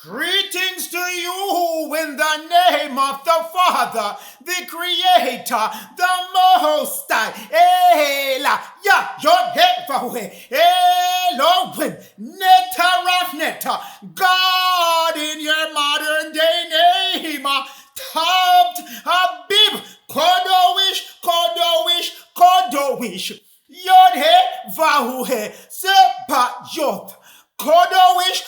Greetings to you in the name of the Father, the Creator, the Most High. Ela, ya, Yod, Elohim, Neta, God in your modern day name, Tabt, Habib, Kodowish, Yod, Vahu, Sepa, Yod. Kodowish,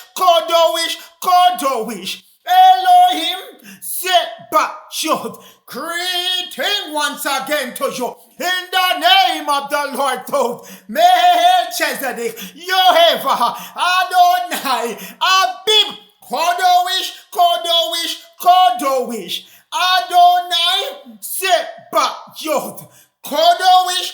Elohim, Sebachot. Greeting once again to you in the name of the Lord Thoth, Melchizedek, Yehovah, Adonai, Abib, Kodowish, Adonai, Sebachot, Kodowish,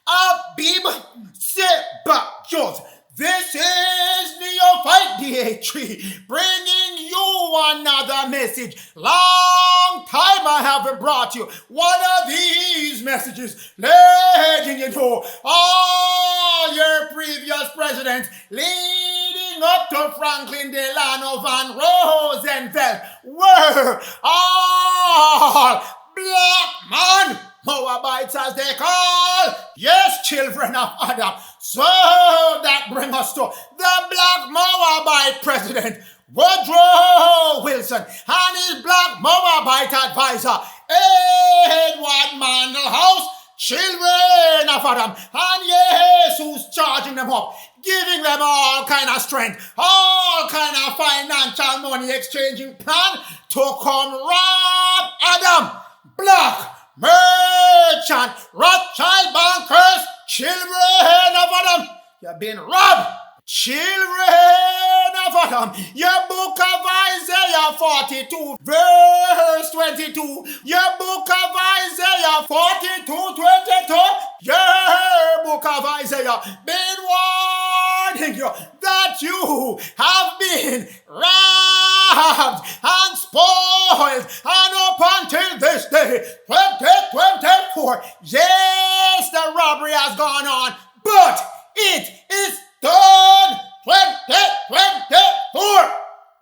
Abib, Sebachot. This is Neophyte DA3 bringing you another message. Long time I haven't brought you one of these messages, letting you know all your previous presidents leading up to Franklin Delano Van Roosevelt were all black man. Moabites as they call, yes, children of Adam. So that brings us to the black Moabite president, Woodrow Wilson, and his black Moabite advisor, Edward Mandell, children of Adam, and yes, who's charging them up, giving them all kind of strength, all kind of financial money exchanging plan to come rob Adam, black merchant, Rothschild bankers, children of Adam, you've been robbed. Children of Adam, your book of Isaiah 42, verse 22, your book of Isaiah 42, 22, your book of Isaiah been warning you that you have been robbed and spoiled, and up until this day, 2024, yes, the robbery has gone on, but it is done. 2024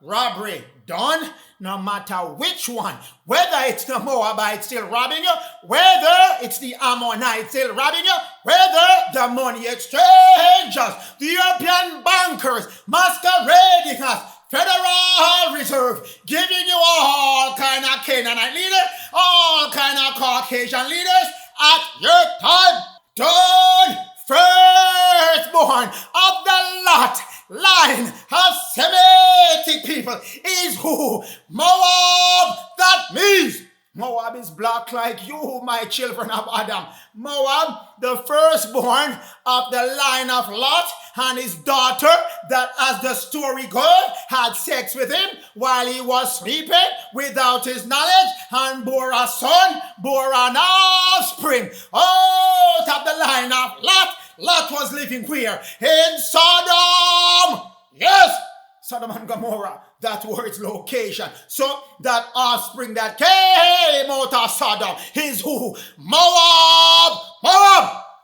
robbery done, no matter which one, whether it's the Moabites still robbing you, whether it's the Ammonites still robbing you, whether the money exchangers, the European bankers masquerading as Federal Reserve, giving you all kind of Canaanite leaders, all kind of Caucasian leaders at your time. Done. Firstborn of the lot line of Semitic people is who? Moab. That means Moab is black like you, my children of Adam. Moab, the firstborn of the line of Lot, and his daughter that, as the story goes, had sex with him while he was sleeping without his knowledge, and bore a son, bore an offspring out of the line of Lot. Lot was living where? In Sodom. Yes, Sodom and Gomorrah. That was its location. So that offspring that came out of Sodom is who? Moab.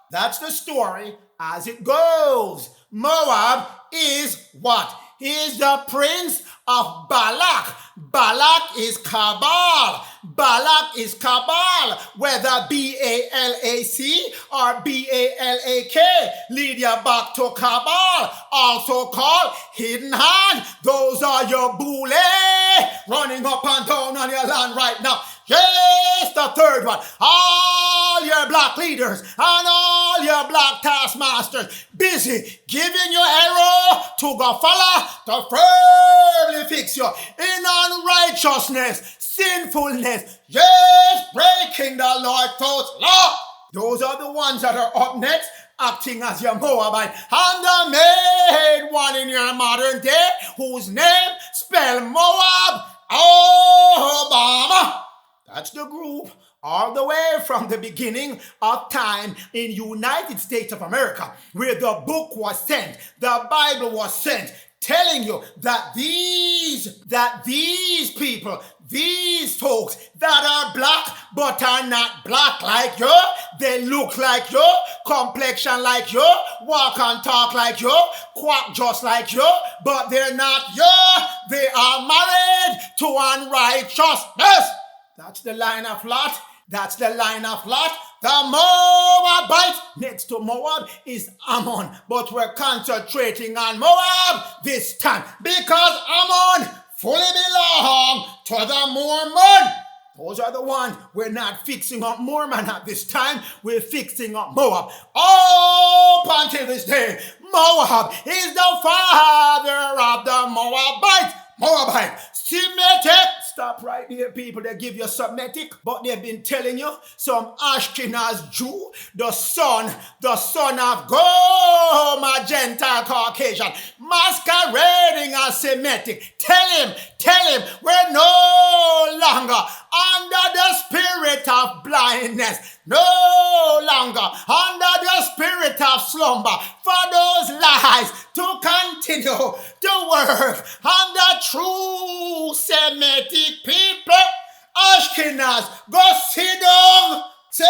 That's the story as it goes. Moab is what? He is the prince of Balak. Balak is Cabal. Balak is Cabal, whether B-A-L-A-C or B-A-L-A-K. Lead you back to Cabal, also called hidden hand. Those are your boule running up and down on your land right now. Yes, the third one. All your black leaders and all your black taskmasters busy giving you arrow to go follow to firmly fix you in unrighteousness, sinfulness, yes, breaking the Lord Thoth's law. Those are the ones that are up next, acting as your Moabite, and the main one in your modern day, whose name spelled Moab, Obama. That's the group all the way from the beginning of time in United States of America, where the book was sent, the Bible was sent, telling you that these people, these folks that are black but are not black like you, they look like you, complexion like you, walk and talk like you, quack just like you, but they're not you. They are married to unrighteousness. That's the line of Lot. That's the line of Lot. The Moabite next to Moab is Ammon, but we're concentrating on Moab this time because Ammon fully belongs to the Mormon. Those are the ones. We're not fixing up Mormon at this time. We're fixing up Moab. Up until this day, Moab is the father of the Moabites. Moabite, Semitic. Stop right there, people. They give you Semitic, but they've been telling you some Ashkenaz Jew, the son of Goma, Gentile Caucasian, masquerading as Semitic. Tell him, we're no longer under the spirit of blindness, no longer under the spirit of slumber for those lies to continue to work on the true Semitic people. Ashkenaz, go sit down. Semitic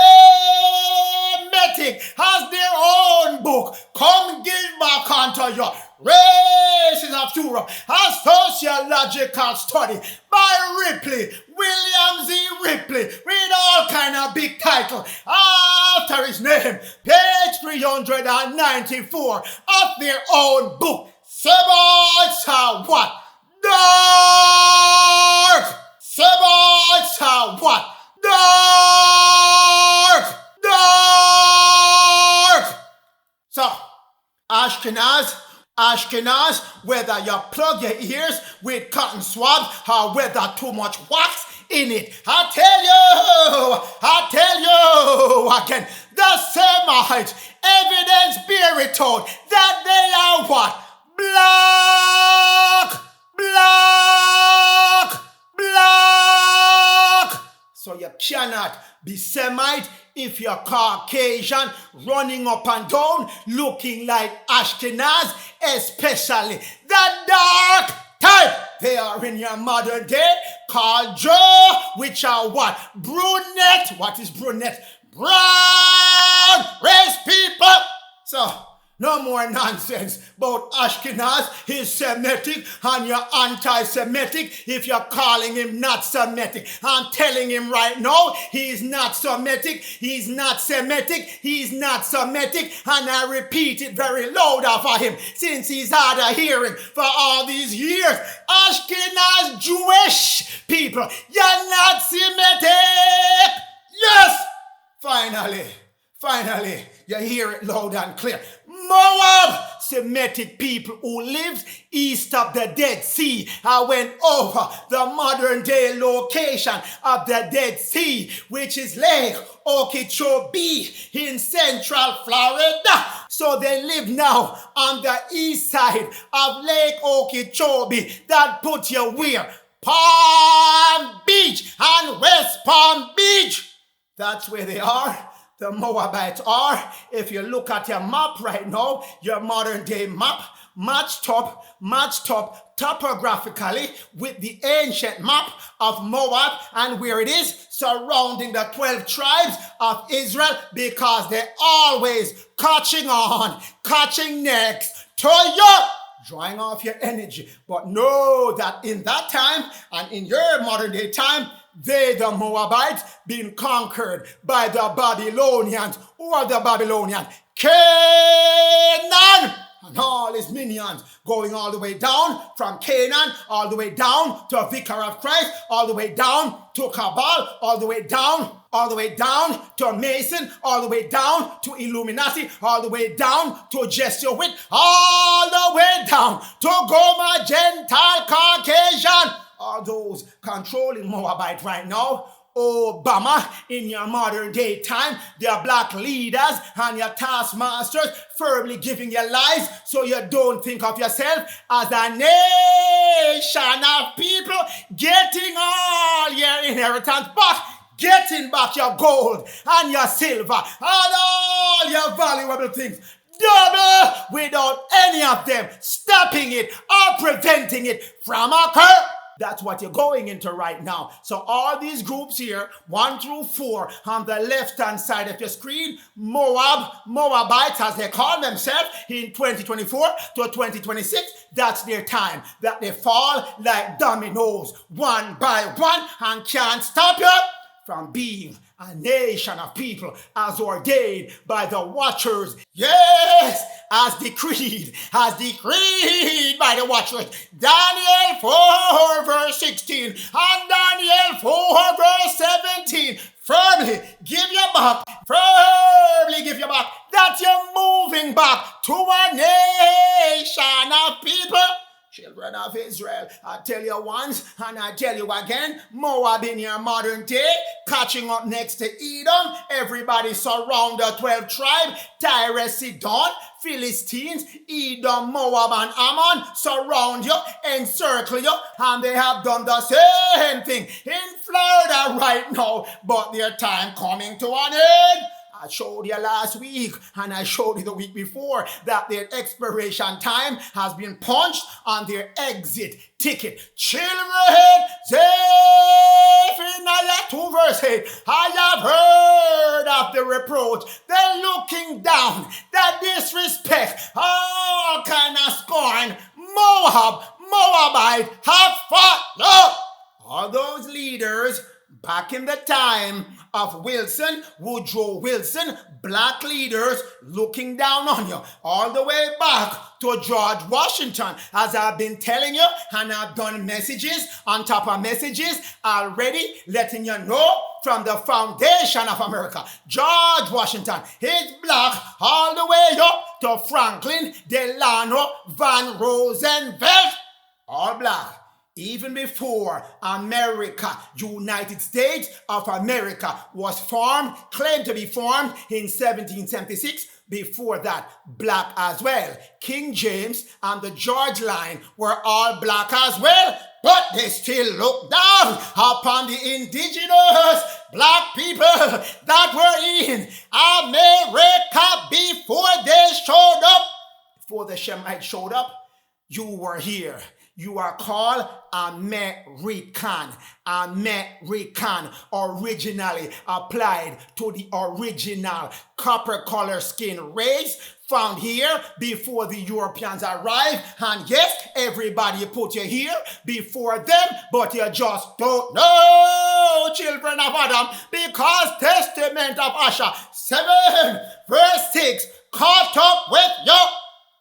has their own book. Come give back unto your Races of Europe, a sociological study by Ripley, William Z. Ripley, with all kind of big title after his name, page 394 of their own book. Sebites are what? Dark! Sebites are what? Dark! So, Ashkenaz, whether you plug your ears with cotton swabs or whether too much wax in it, I tell you again, the Semites, evidence bear it out that they are what? Black. So you cannot be Semite if you're Caucasian, running up and down, looking like Ashkenaz, especially the dark type. They are in your modern day called Joe, which are what? Brunette. What is brunette? Brown race people. So, no more nonsense about Ashkenaz. He's Semitic and you're anti-Semitic if you're calling him not Semitic. I'm telling him right now, he's not Semitic, he's not Semitic, he's not Semitic, and I repeat it very loud for him since he's had a hearing for all these years. Ashkenaz Jewish people, you're not Semitic. Yes! Finally, you hear it loud and clear. Moab, Semitic people who lived east of the Dead Sea. I went over the modern day location of the Dead Sea, which is Lake Okeechobee in central Florida. So they live now on the east side of Lake Okeechobee. That puts you where? Palm Beach and West Palm Beach. That's where they are. The Moabites are. If you look at your map right now, your modern day map, matched up topographically with the ancient map of Moab and where it is surrounding the 12 tribes of Israel, because they're always catching next to you, drawing off your energy. But know that in that time and in your modern day time, they, the Moabites, been conquered by the Babylonians. Who are the Babylonians? Canaan and all his minions, going all the way down from Canaan, all the way down to Vicar of Christ, all the way down to Cabal, all the way down to Mason, all the way down to Illuminati, all the way down to Jesuit, all the way down to Goma, Gentile, Caucasian. All those controlling Moabite right now. Obama, in your modern day time, their black leaders and your taskmasters firmly giving you lies so you don't think of yourself as a nation of people getting all your inheritance back, getting back your gold and your silver and all your valuable things. double without any of them stopping it or preventing it from occurring. That's what you're going into right now. So all these groups here, 1 through 4, on the left-hand side of your screen, Moabites, as they call themselves, in 2024 to 2026, that's their time, that they fall like dominoes, one by one, and can't stop you from being a nation of people as ordained by the watchers. Yes, as decreed by the watchers. Daniel 4 verse 16 and Daniel 4 verse 17. Firmly give your back. That you're moving back to a nation of people. Children of Israel, I tell you once and I tell you again, Moab in your modern day, catching up next to Edom, everybody surround the 12 tribe, Tyre, Sidon, Philistines, Edom, Moab, and Ammon surround you, encircle you, and they have done the same thing in Florida right now, but their time coming to an end. I showed you last week and I showed you the week before that their expiration time has been punched on their exit ticket. Children, Zephaniah 2 verse 8, I have heard of the reproach, the looking down, the disrespect, all kind of scorn. Moabite have fought up. All those leaders back in the time of Woodrow Wilson, black leaders looking down on you, all the way back to George Washington, as I've been telling you, and I've done messages on top of messages already, letting you know from the foundation of America. George Washington is black all the way up to Franklin Delano Van Roosevelt, all black. Even before America, United States of America, was formed, claimed to be formed in 1776, before that, black as well. King James and the George line were all black as well, but they still look down upon the indigenous black people that were in America before they showed up. Before the Shemites showed up, you were here. You are called American. American, originally applied to the original copper color skin race found here before the Europeans arrived. And yes, everybody put you here before them, but you just don't know, children of Adam, because Testament of Asher 7 verse 6 caught up with you.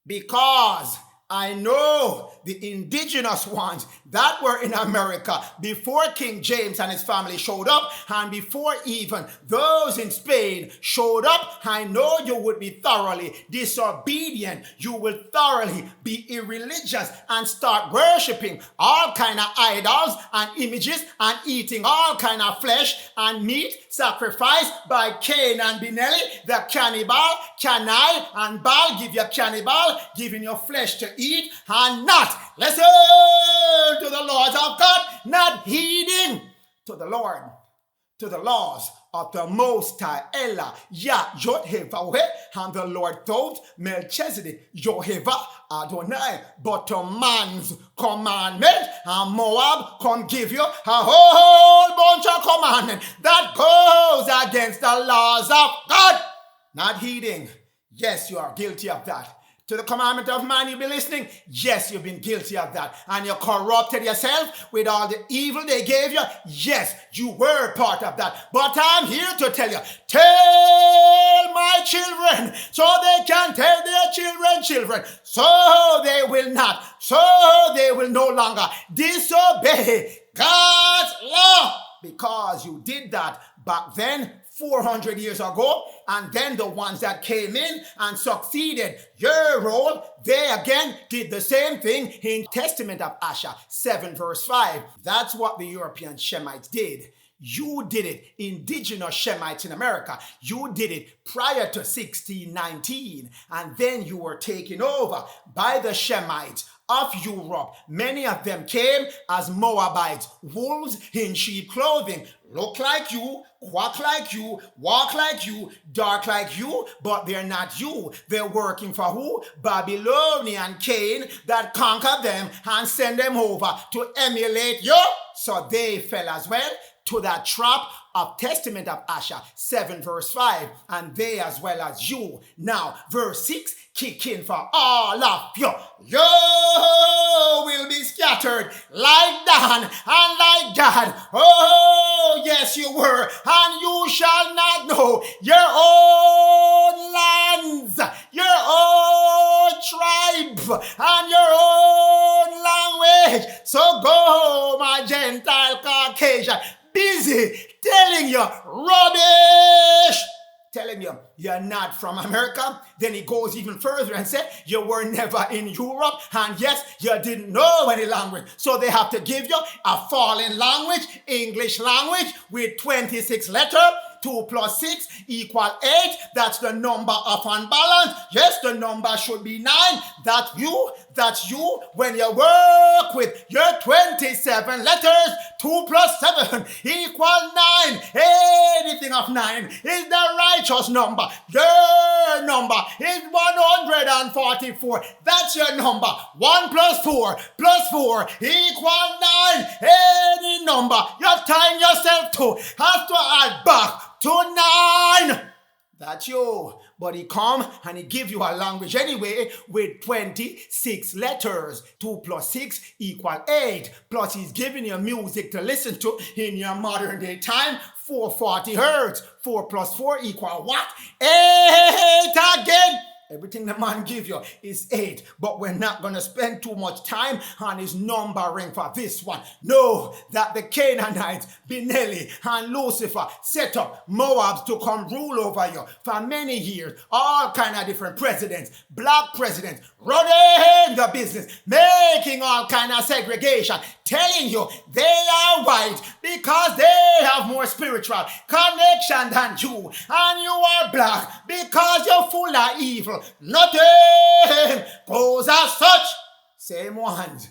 Because I know the indigenous ones that were in America before King James and his family showed up, and before even those in Spain showed up. I know you would be thoroughly disobedient. You will thoroughly be irreligious and start worshiping all kind of idols and images and eating all kind of flesh and meat sacrificed by Cain and Benelli, the cannibal, Canai and Baal. Give your cannibal, giving your flesh to eat and not listen to the laws of God, not heeding to the Lord, to the laws of the Most High, Ella, Yah, Yod-Heh-Vah-Weh, and the Lord thought Melchizedek, Yehovah, Adonai, but to man's commandment, and Moab come give you a whole bunch of commandments that goes against the laws of God, not heeding. Yes, you are guilty of that. To the commandment of man, you be listening? Yes, you've been guilty of that. And you corrupted yourself with all the evil they gave you? Yes, you were part of that. But I'm here to tell you, tell my children so they can tell their children, so they will not, so they will no longer disobey God's law. Because you did that back then, 400 years ago, and then the ones that came in and succeeded your role, they again did the same thing in Testament of Asher 7 verse 5. That's what the European Shemites did. You did it, indigenous Shemites in America. You did it prior to 1619, and then you were taken over by the Shemites of Europe. Many of them came as Moabites, wolves in sheep clothing, look like you, quack like you, walk like you, dark like you, but they're not you. They're working for who? Babylonian Cain that conquered them and sent them over to emulate you. So they fell as well to that trap of Testament of Asher 7 verse 5, and they as well as you. Now verse 6 kick in for all of you. You will be scattered like Dan and like Gad. Oh yes you were, and you shall not know your own lands, your own tribe, and your own language. So go, my Gentile Caucasian, busy telling you rubbish, telling you you're not from America. Then he goes even further and said you were never in Europe, and yes, you didn't know any language. So they have to give you a foreign language, English language, with 26 letters. 2 plus 6 equal 8. That's the number of unbalance. Yes, the number should be 9. That's you. When you work with your 27 letters, 2 plus 7 equal 9. Anything of 9 is the righteous number. Your number is 144. That's your number. 1 plus 4 equal 9. Any number you're tying yourself to has to add back to 9. That's you. But he come and he give you a language anyway with 26 letters. 2 plus 6 equal 8. Plus he's giving you music to listen to in your modern day time. 440 hertz. 4 plus 4 equal what? 8 again. Everything the man give you is 8, but we're not going to spend too much time on his numbering for this one. Know that the Canaanites, Benelli, and Lucifer set up Moabs to come rule over you for many years. All kind of different presidents, black presidents, running the business, making all kind of segregation, telling you they are white because they have more spiritual connection than you, and you are black because you're full of evil. Nothing goes as such. Same ones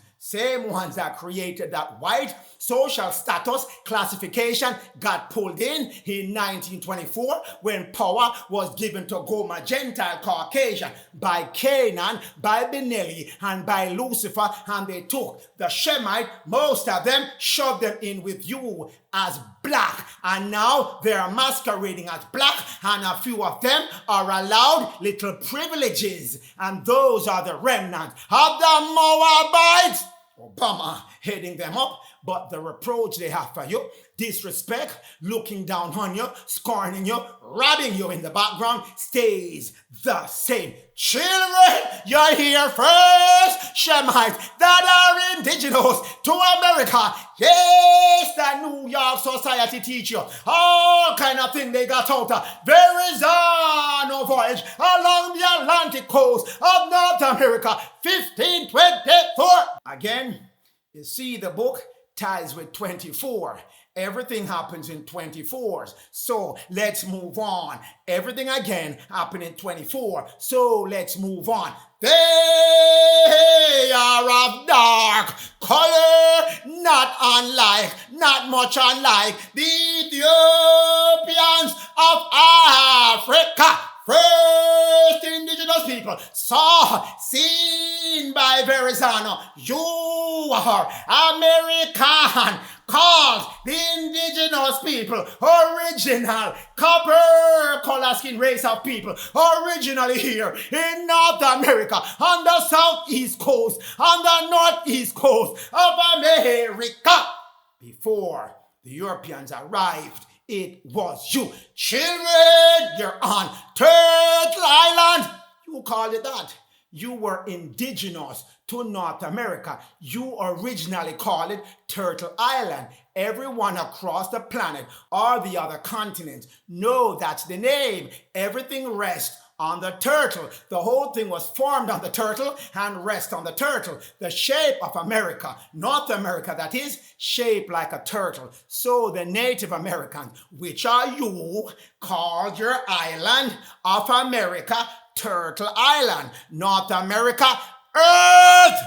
that created that white social status classification got pulled in 1924 when power was given to Goma Gentile Caucasian by Canaan, by Benelli, and by Lucifer, and they took the Shemite, most of them shoved them in with you as black, and now they are masquerading as black, and a few of them are allowed little privileges, and those are the remnants of the Moabites. Obama heading them up, but the reproach they have for you, disrespect, looking down on you, scorning you, robbing you in the background, stays the same. Children, you're here first, Shemites that are indigenous to America. Yes, the New York Society teach you all kind of thing they got out of. There is no voyage along the Atlantic coast of North America, 1524. Again, you see the book ties with 24. Everything happens in 24s. So let's move on. Everything again happened in 24. So let's move on. They are of dark color, not much unlike the Ethiopians of Africa. First indigenous people seen by Verrazano. You are American, called the indigenous people, original copper color skin race of people, originally here in North America, on the southeast coast, on the northeast coast of America. Before the Europeans arrived, it was you. Children, you're on Turtle Island. You call it that. You were indigenous to North America. You originally called it Turtle Island. Everyone across the planet or the other continents know that's the name. Everything rests on the turtle. The whole thing was formed on the turtle and rests on the turtle. The shape of America, North America that is, shaped like a turtle. So the Native Americans, which are you, called your island of America Turtle Island. North America, Earth.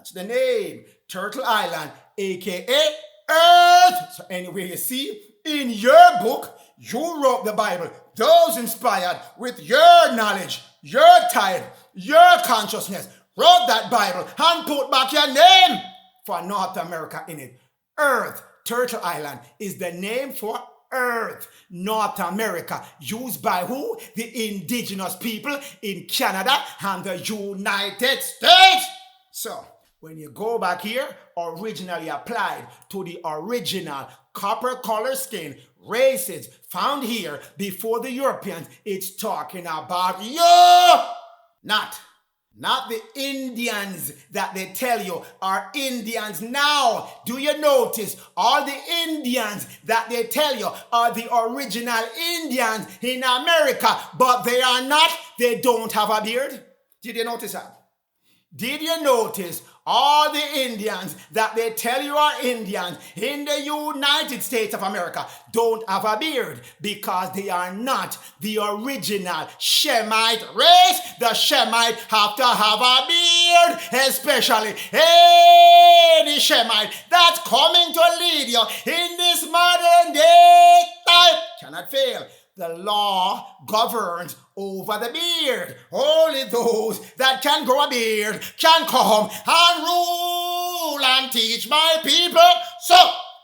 That's the name. Turtle Island, aka Earth. So anyway, you see, in your book, you wrote the Bible. Those inspired with your knowledge, your time, your consciousness, wrote that Bible and put back your name for North America in it. Earth, Turtle Island, is the name for Earth, North America, used by who? The indigenous people in Canada and the United States. So, when you go back here, originally applied to the original copper color skin races found here before the Europeans, it's talking about you, not the Indians that they tell you are Indians now. Do you notice all the Indians that they tell you are the original Indians in America, but they are not? They don't have a beard? Did you notice that? Did you notice all the Indians that they tell you are Indians in the United States of America don't have a beard because they are not the original Shemite race? The Shemite have to have a beard, especially any Shemite that's coming to lead you in this modern day time. Cannot fail. The law governs over the beard. Only those that can grow a beard can come and rule and teach my people. So,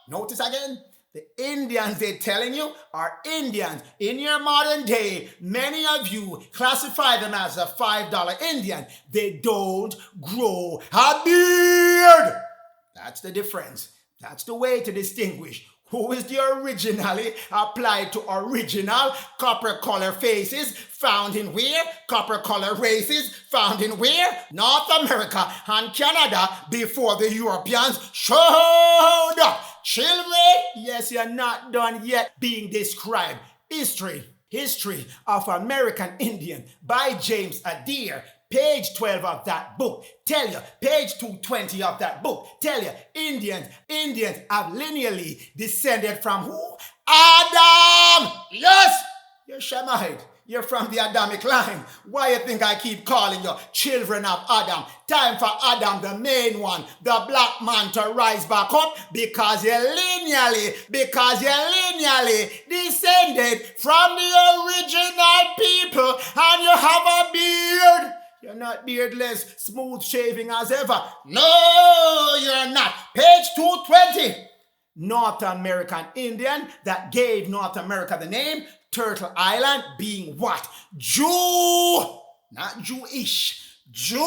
notice again, the Indians they're telling you are Indians. In your modern day, many of you classify them as a $5 Indian. They don't grow a beard. That's the difference. That's the way to distinguish who is the originally applied to original copper color faces found in where? Copper color races found in where? North America and Canada before the Europeans showed up. Children, yes, you're not done yet being described. History of American Indian by James Adair. Page 12 of that book tell you, page 220 of that book tell you, Indians have lineally descended from who? Adam! Yes! You're Shemite. You're from the Adamic line. Why you think I keep calling you children of Adam? Time for Adam, the main one, the black man, to rise back up because you're lineally descended from the original people and you have a beard. You're not beardless, smooth shaving as ever. No, you're not. Page 220. North American Indian that gave North America the name Turtle Island being what? Jew, not Jewish. Jew,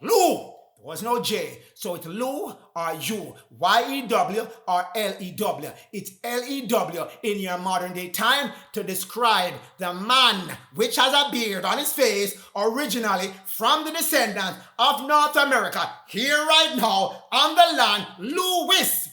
Lu. There was no J. So it's Lu or U, Y-E-W or L-E-W. It's L-E-W in your modern day time to describe the man which has a beard on his face originally from the descendants of North America. Here right now on the land, Lewis.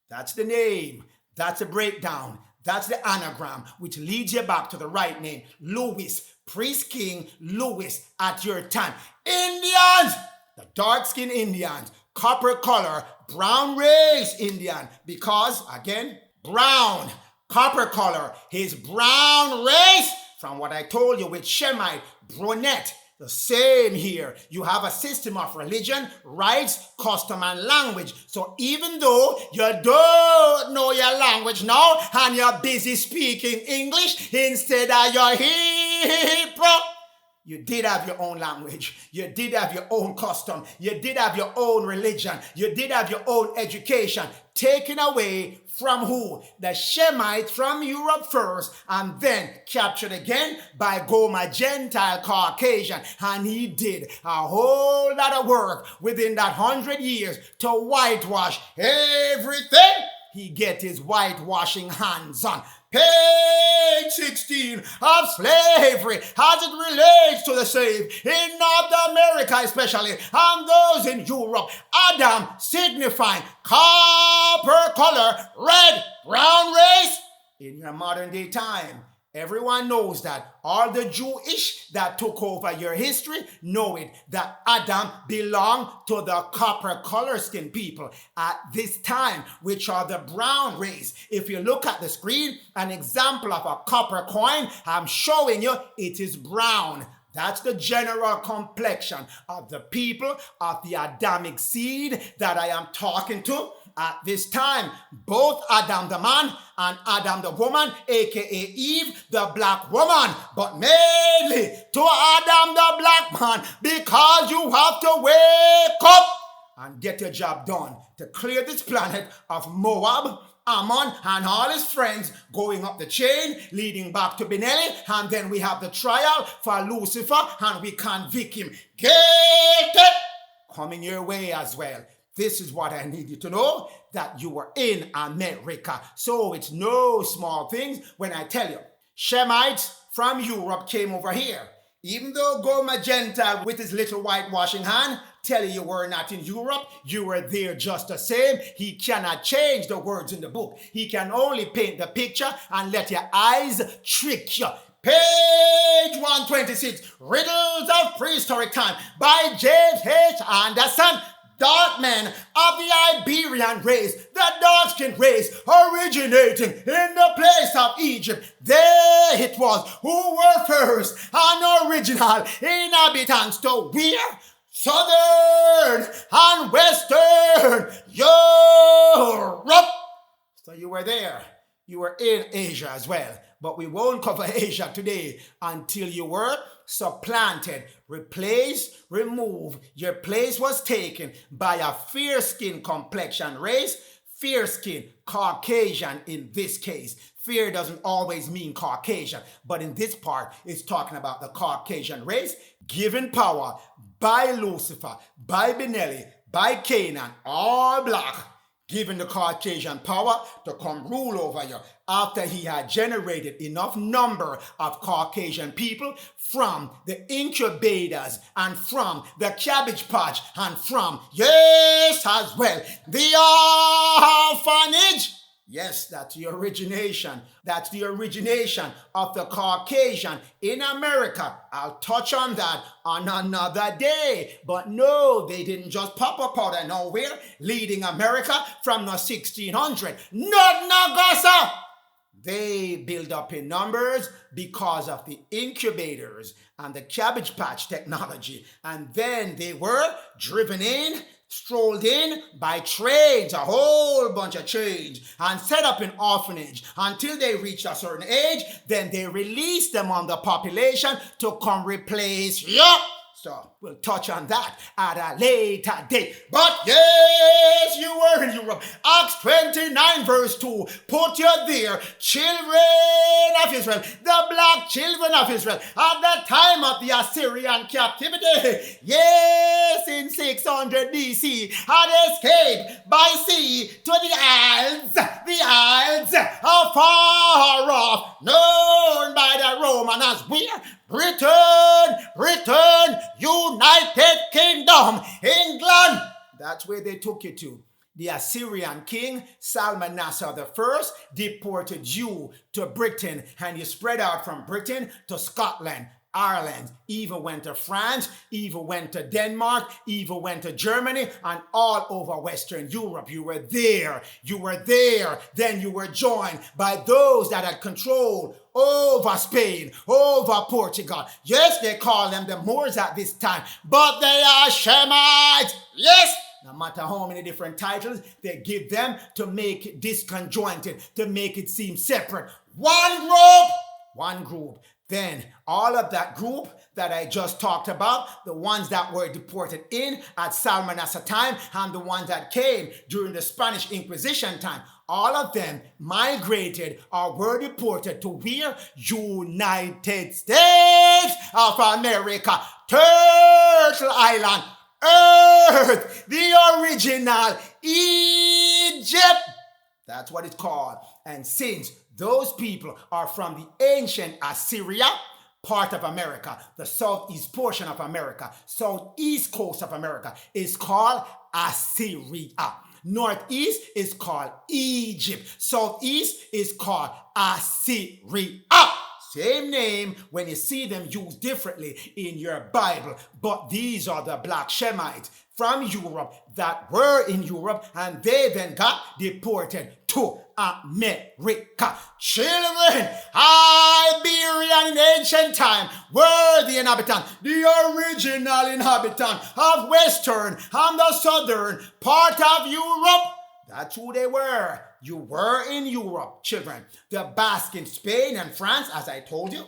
That's the name. That's the breakdown. That's the anagram which leads you back to the right name. Lewis, Priest King Lewis at your time. Indians, the dark-skinned Indians, copper color, brown race Indian, because again, brown, copper color, his brown race, from what I told you with Shemite, brunette, the same here. You have a system of religion, rites, custom, and language. So even though you don't know your language now and you're busy speaking English instead of your Hebrew, you did have your own language. You did have your own custom. You did have your own religion. You did have your own education. Taken away from who? The Shemites from Europe first and then captured again by Goma Gentile Caucasian. And he did a whole lot of work within that 100 years to whitewash everything he get his whitewashing hands on. Page 16 of slavery as it relates to the slave in North America especially and those in Europe. Adam signifying copper color, red, brown race. In your modern day time, everyone knows that. All the Jewish that took over your history know it, that Adam belonged to the copper color skin people at this time, which are the brown race. If you look at the screen, an example of a copper coin, I'm showing you it is brown. That's the general complexion of the people of the Adamic seed that I am talking to at this time. Both Adam the man and Adam the woman, aka Eve the black woman, but mainly to Adam the black man, because you have to wake up and get your job done to clear this planet of Moab, Ammon, and all his friends going up the chain, leading back to Benelli, and then we have the trial for Lucifer, and we convict him. Guilty! Coming your way as well. This is what I need you to know, that you were in America. So it's no small things when I tell you. Shemites from Europe came over here. Even though Goma Gentile with his little whitewashing hand tell you were not in Europe, you were there just the same. He cannot change the words in the book. He can only paint the picture and let your eyes trick you. Page 126, Riddles of Prehistoric Time by James H. Anderson. Dark men of the Iberian race, the dark-skinned race, originating in the place of Egypt. They it was who were first and original inhabitants to where? Southern and Western Europe. So you were there. You were in Asia as well. But we won't cover Asia today until you were supplanted, replaced, removed. Your place was taken by a fair-skinned complexion race, fair-skinned, Caucasian in this case. Fair doesn't always mean Caucasian, but in this part, it's talking about the Caucasian race, given power by Lucifer, by Benelli, by Canaan, all black, given the Caucasian power to come rule over you after he had generated enough number of Caucasian people from the incubators and from the cabbage patch and from, yes, as well, the orphanage. Yes, that's the origination. That's the origination of the Caucasian in America. I'll touch on that on another day. But no, they didn't just pop up out of nowhere, leading America from the 1600s. Not Nagasa! They build up in numbers because of the incubators and the cabbage patch technology. And then they were driven in, strolled in by trains, a whole bunch of trains, and set up an orphanage until they reached a certain age. Then they released them on the population to come replace you. So we'll touch on that at a later date. But yes, you were in Europe. Acts 29 verse 2. Put you there, children of Israel, the black children of Israel, at the time of the Assyrian captivity. Yes, in 600 BC, had escaped by sea to the isles afar off, known by the Roman as where? Britain, United Kingdom, England. That's where they took you to. The Assyrian king, Salmanassar I, deported you to Britain, and you spread out from Britain to Scotland, Ireland, even went to France, even went to Denmark, even went to Germany, and all over Western Europe. You were there. Then you were joined by those that had control over Spain, over Portugal. Yes, they call them the Moors at this time, but they are Shemites. Yes, no matter how many different titles they give them to make it disconjointed, to make it seem separate. One group. Then all of that group that I just talked about, the ones that were deported in at Salmanassar time and the ones that came during the Spanish Inquisition time, all of them migrated or were deported to where? United States of America, Turtle Island, Earth, the original Egypt. That's what it's called. And since those people are from the ancient Assyria, part of America, the southeast portion of America, southeast coast of America is called Assyria. Northeast is called Egypt. Southeast is called Assyria. Same name when you see them used differently in your Bible. But these are the black Shemites from Europe that were in Europe, and they then got deported to America. Children, Iberian in ancient time were the inhabitants, the original inhabitants of western and the southern part of Europe. That's who they were. You were in Europe, children. The Basque in Spain and France, as I told you.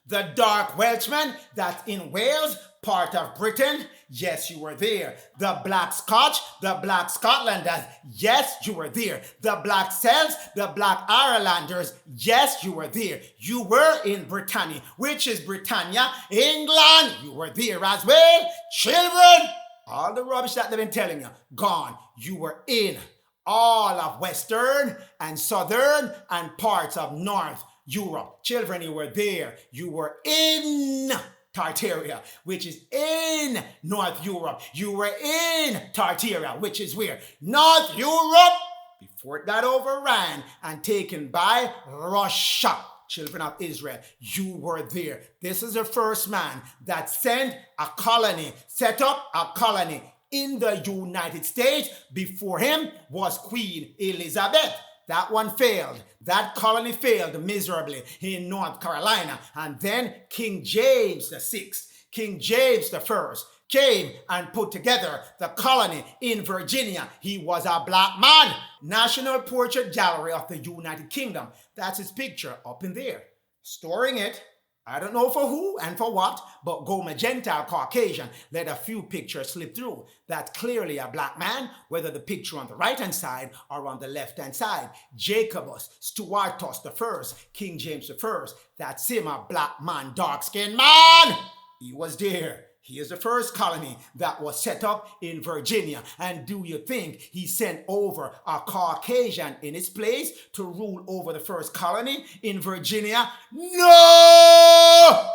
The dark Welshman that's in Wales, part of Britain, yes, you were there. The black Scotch, the black Scotlanders, yes, you were there. The black Celts, the black Irelanders, yes, you were there. You were in Britannia, which is Britannia, England, you were there as well. Children, all the rubbish that they've been telling you, gone. You were in all of Western and Southern and parts of North Europe. Children, you were there. You were in Tartaria, which is in North Europe. You were in Tartaria, which is where? North Europe, before it got overran and taken by Russia. Children of Israel, you were there. This is the first man that sent a colony, set up a colony in the United States. Before him was Queen Elizabeth. That one failed. That colony failed miserably in North Carolina. And then King James VI, King James I, came and put together the colony in Virginia. He was a black man. National Portrait Gallery of the United Kingdom. That's his picture up in there. Storing it. I don't know for who and for what, but go magenta or Caucasian, let a few pictures slip through. That's clearly a black man, whether the picture on the right-hand side or on the left-hand side. Jacobus, Stuartus I, King James I, that's him, a black man, dark-skinned man. He was there. He is the first colony that was set up in Virginia. And do you think he sent over a Caucasian in his place to rule over the first colony in Virginia? No!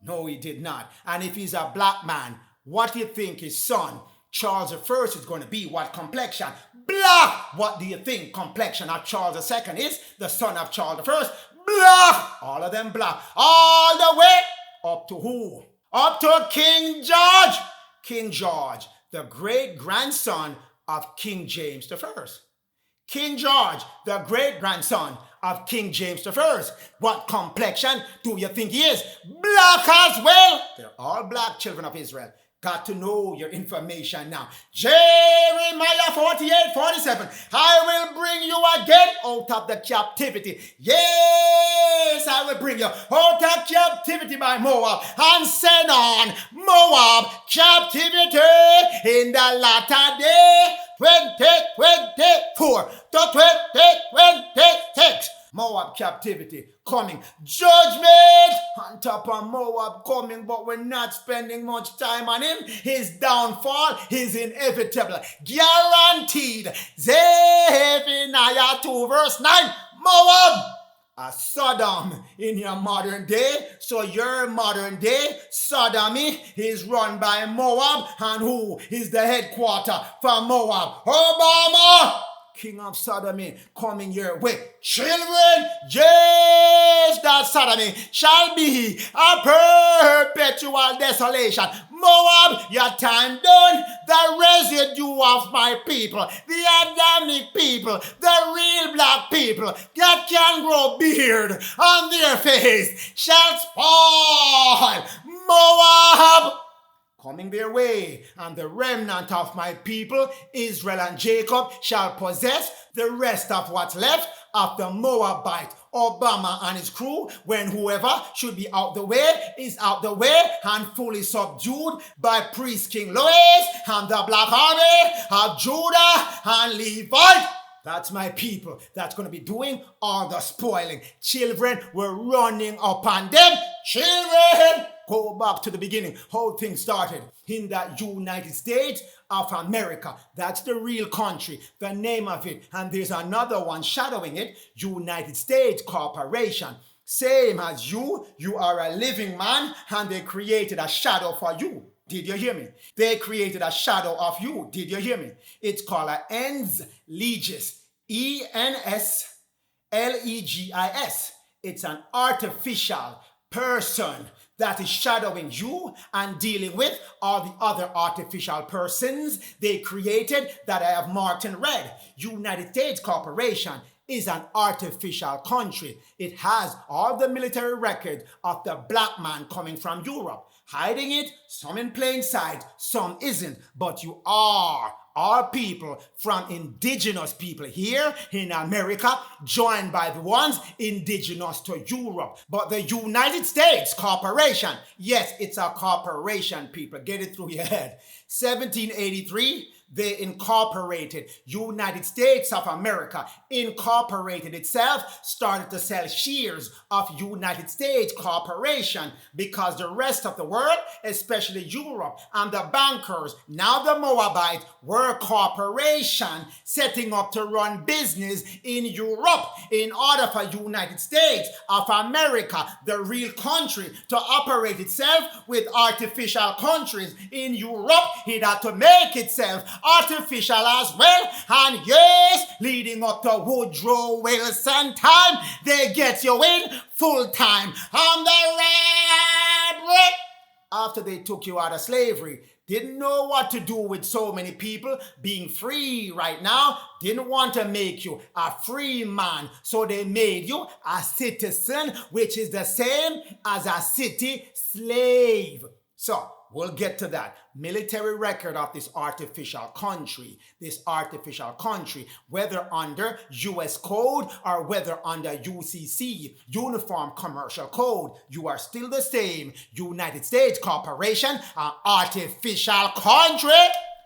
No, he did not. And if he's a black man, what do you think his son, Charles I, is going to be? What complexion? Black! What do you think complexion of Charles II is? The son of Charles I? Black! All of them black. All the way up to who? Up to King George. King George, the great-grandson of King James I. King George, the great-grandson of King James I. What complexion do you think he is? Black as well. They're all black, children of Israel. Got to know your information now. Jeremiah 48:47. I will bring you again out of the captivity. Yes, I will bring you out of captivity by Moab and send on Moab captivity in the latter day 2024 to 2026. Moab captivity coming. Judgment on top of Moab coming, but we're not spending much time on him. His downfall is inevitable. Guaranteed. Zephaniah 2 verse 9. Moab, a Sodom in your modern day. So your modern day sodomy is run by Moab. And who is the headquarter for Moab? Obama, king of sodomy, coming your way. Children, yes, that sodomy shall be a perpetual desolation. Moab, your time done. The residue of my people, the Adamic people, the real black people that can grow beard on their face shall spoil. Moab, coming their way, and the remnant of my people, Israel and Jacob, shall possess the rest of what's left of the Moabite, Obama and his crew, when whoever should be out the way is out the way and fully subdued by priest King Louis and the black army of Judah and Levite. That's my people that's going to be doing all the spoiling. Children, we're running upon them. Children, go back to the beginning, how things started in the United States of America. That's the real country, the name of it. And there's another one shadowing it, United States Corporation. Same as you are a living man, and they created a shadow for you. Did you hear me? They created a shadow of you. Did you hear me? It's called an ens legis, ENSLEGIS. It's an artificial person that is shadowing you and dealing with all the other artificial persons they created that I have marked in red. United States Corporation is an artificial country. It has all the military record of the black man coming from Europe. Hiding it, some in plain sight, some isn't, but you are all people from indigenous people here in America, joined by the ones indigenous to Europe. But the United States Corporation, yes, it's a corporation, people, get it through your head. 1783, they incorporated. United States of America incorporated itself, started to sell shares of United States Corporation, because the rest of the world, especially Europe and the bankers, now the Moabites, were a corporation setting up to run business in Europe in order for United States of America, the real country, to operate itself with artificial countries in Europe. It had to make itself artificial as well. And yes, leading up to Woodrow Wilson time, they get you in full time on the red brick. After they took you out of slavery, didn't know what to do with so many people being free right now, didn't want to make you a free man, so they made you a citizen, which is the same as a city slave. So we'll get to that. Military record of this artificial country, whether under U.S. code or whether under UCC, Uniform Commercial Code, you are still the same. United States Corporation, an artificial country.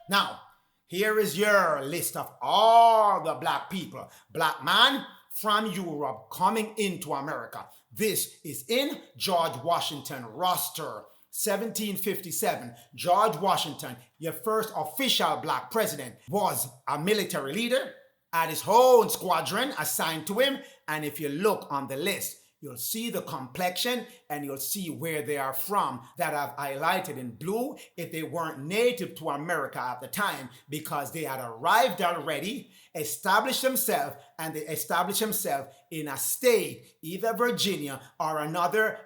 Now, here is your list of all the black people, black man from Europe coming into America. This is in George Washington roster. 1757, George Washington, your first official black president, was a military leader, had his own squadron assigned to him, and if you look on the list, you'll see the complexion and you'll see where they are from that I've highlighted in blue if they weren't native to America at the time, because they had arrived already, established themselves, and they established themselves in a state, either Virginia or another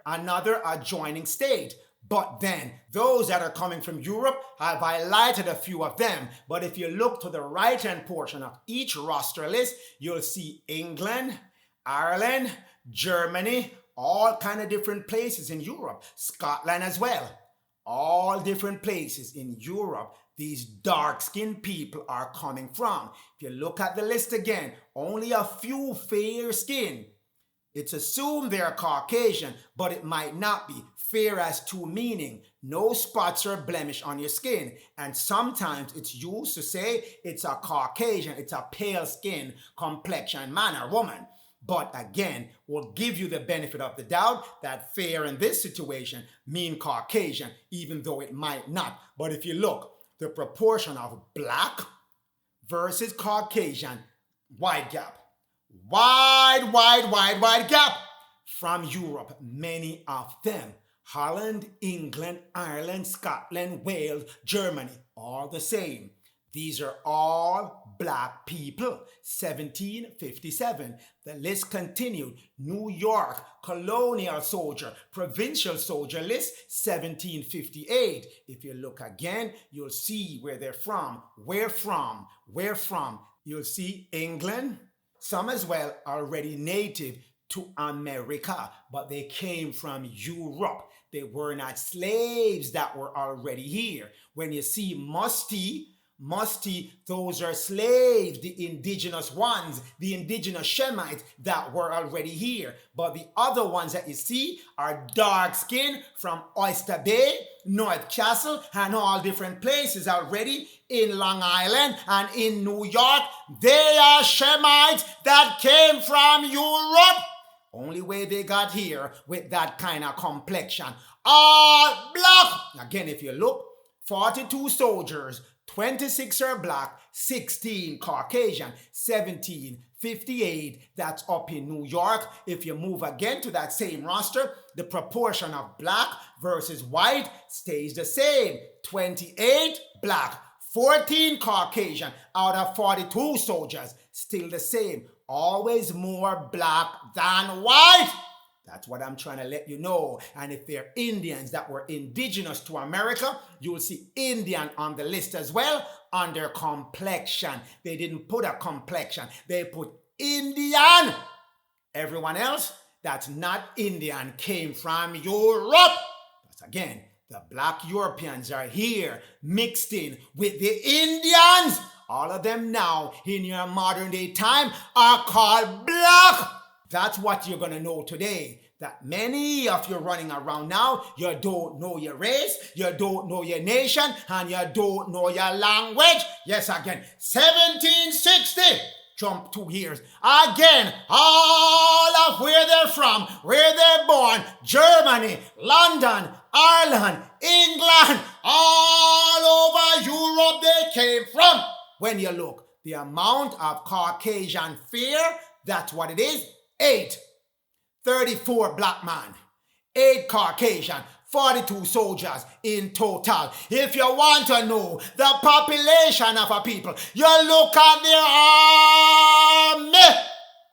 adjoining state. But then, those that are coming from Europe, I've highlighted a few of them. But if you look to the right-hand portion of each roster list, you'll see England, Ireland, Germany, all kind of different places in Europe. Scotland as well. All different places in Europe these dark-skinned people are coming from. If you look at the list again, only a few fair skin. It's assumed they're Caucasian, but it might not be. Fair has two meaning. No spots or blemish on your skin. And sometimes it's used to say it's a Caucasian, it's a pale skin, complexion man or woman. But again, we'll give you the benefit of the doubt that fair in this situation mean Caucasian, even though it might not. But if you look, the proportion of black versus Caucasian, wide gap. Wide gap. From Europe, many of them. Holland, England, Ireland, Scotland, Wales, Germany, all the same. These are all black people. 1757. The list continued. New York, colonial soldier, provincial soldier list, 1758. If you look again, you'll see where they're from. Where from? You'll see England. Some as well already native to America, but they came from Europe. They were not slaves that were already here. When you see musty, those are slaves, the indigenous ones, the indigenous Shemites that were already here. But the other ones that you see are dark skinned from Oyster Bay, North Castle, and all different places already in Long Island and in New York. They are Shemites that came from Europe. Only way they got here with that kind of complexion. All black. Again, if you look, 42 soldiers, 26 are black, 16 Caucasian, 1758, that's up in New York. If you move again to that same roster, the proportion of black versus white stays the same. 28 black, 14 Caucasian out of 42 soldiers, still the same. Always more black than white. That's what I'm trying to let you know. And if they're Indians that were indigenous to America, you will see Indian on the list as well under complexion. They didn't put a complexion. They put Indian. Everyone else that's not Indian came from Europe. That's again, the black Europeans are here mixed in with the Indians. All of them now in your modern day time are called black. That's what you're going to know today. That many of you running around now, you don't know your race, you don't know your nation, and you don't know your language. Yes, again, 1760. Jump 2 years. Again, all of where they're from, where they're born, Germany, London, Ireland, England, all over Europe they came from. When you look, the amount of Caucasian fear, that's what it is. 8. 34 black man, 8 Caucasian, 42 soldiers in total. If you want to know the population of a people, you look at their army.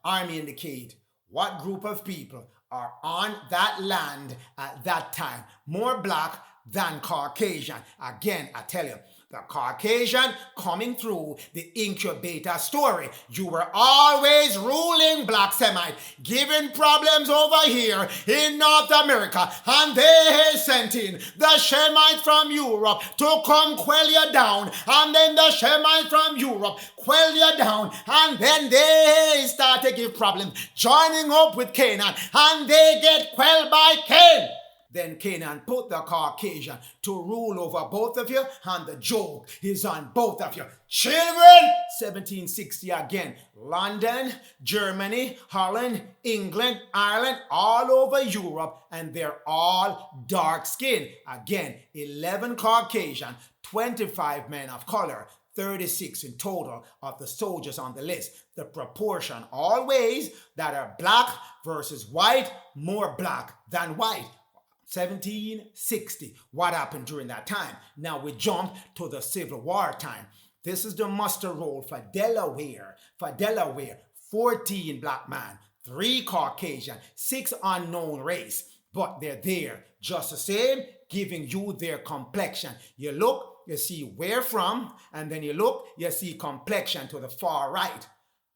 Army indicate what group of people are on that land at that time. More black than Caucasian. Again, I tell you, the Caucasian coming through the incubator story. You were always ruling black Semite, giving problems over here in North America, and they sent in the Shemites from Europe to come quell you down, and then the Shemites from Europe quell you down, and then they start to give problems, joining up with Canaan, and they get quelled by Cain. Then Canaan put the Caucasian to rule over both of you, and the joke is on both of you. Children, 1760 again. London, Germany, Holland, England, Ireland, all over Europe, and they're all dark skinned. Again, 11 Caucasian, 25 men of color, 36 in total of the soldiers on the list. The proportion always that are black versus white, more black than white. 1760. What happened during that time? Now we jump to the Civil War time. This is the muster roll for Delaware. 14 black man, 3 Caucasian, 6 unknown race. But they're there just the same, giving you their complexion. You look, you see where from, and then you look, you see complexion to the far right.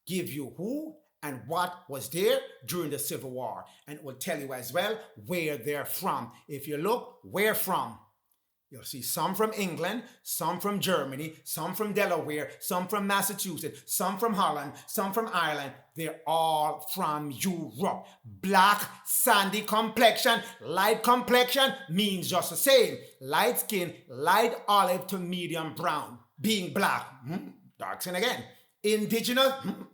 Give you who and what was there during the Civil War. And it will tell you as well where they're from. If you look, where from? You'll see some from England, some from Germany, some from Delaware, some from Massachusetts, some from Holland, some from Ireland. They're all from Europe. Black, sandy complexion, light complexion means just the same. Light skin, light olive to medium brown. Being black, dark skin again. Indigenous,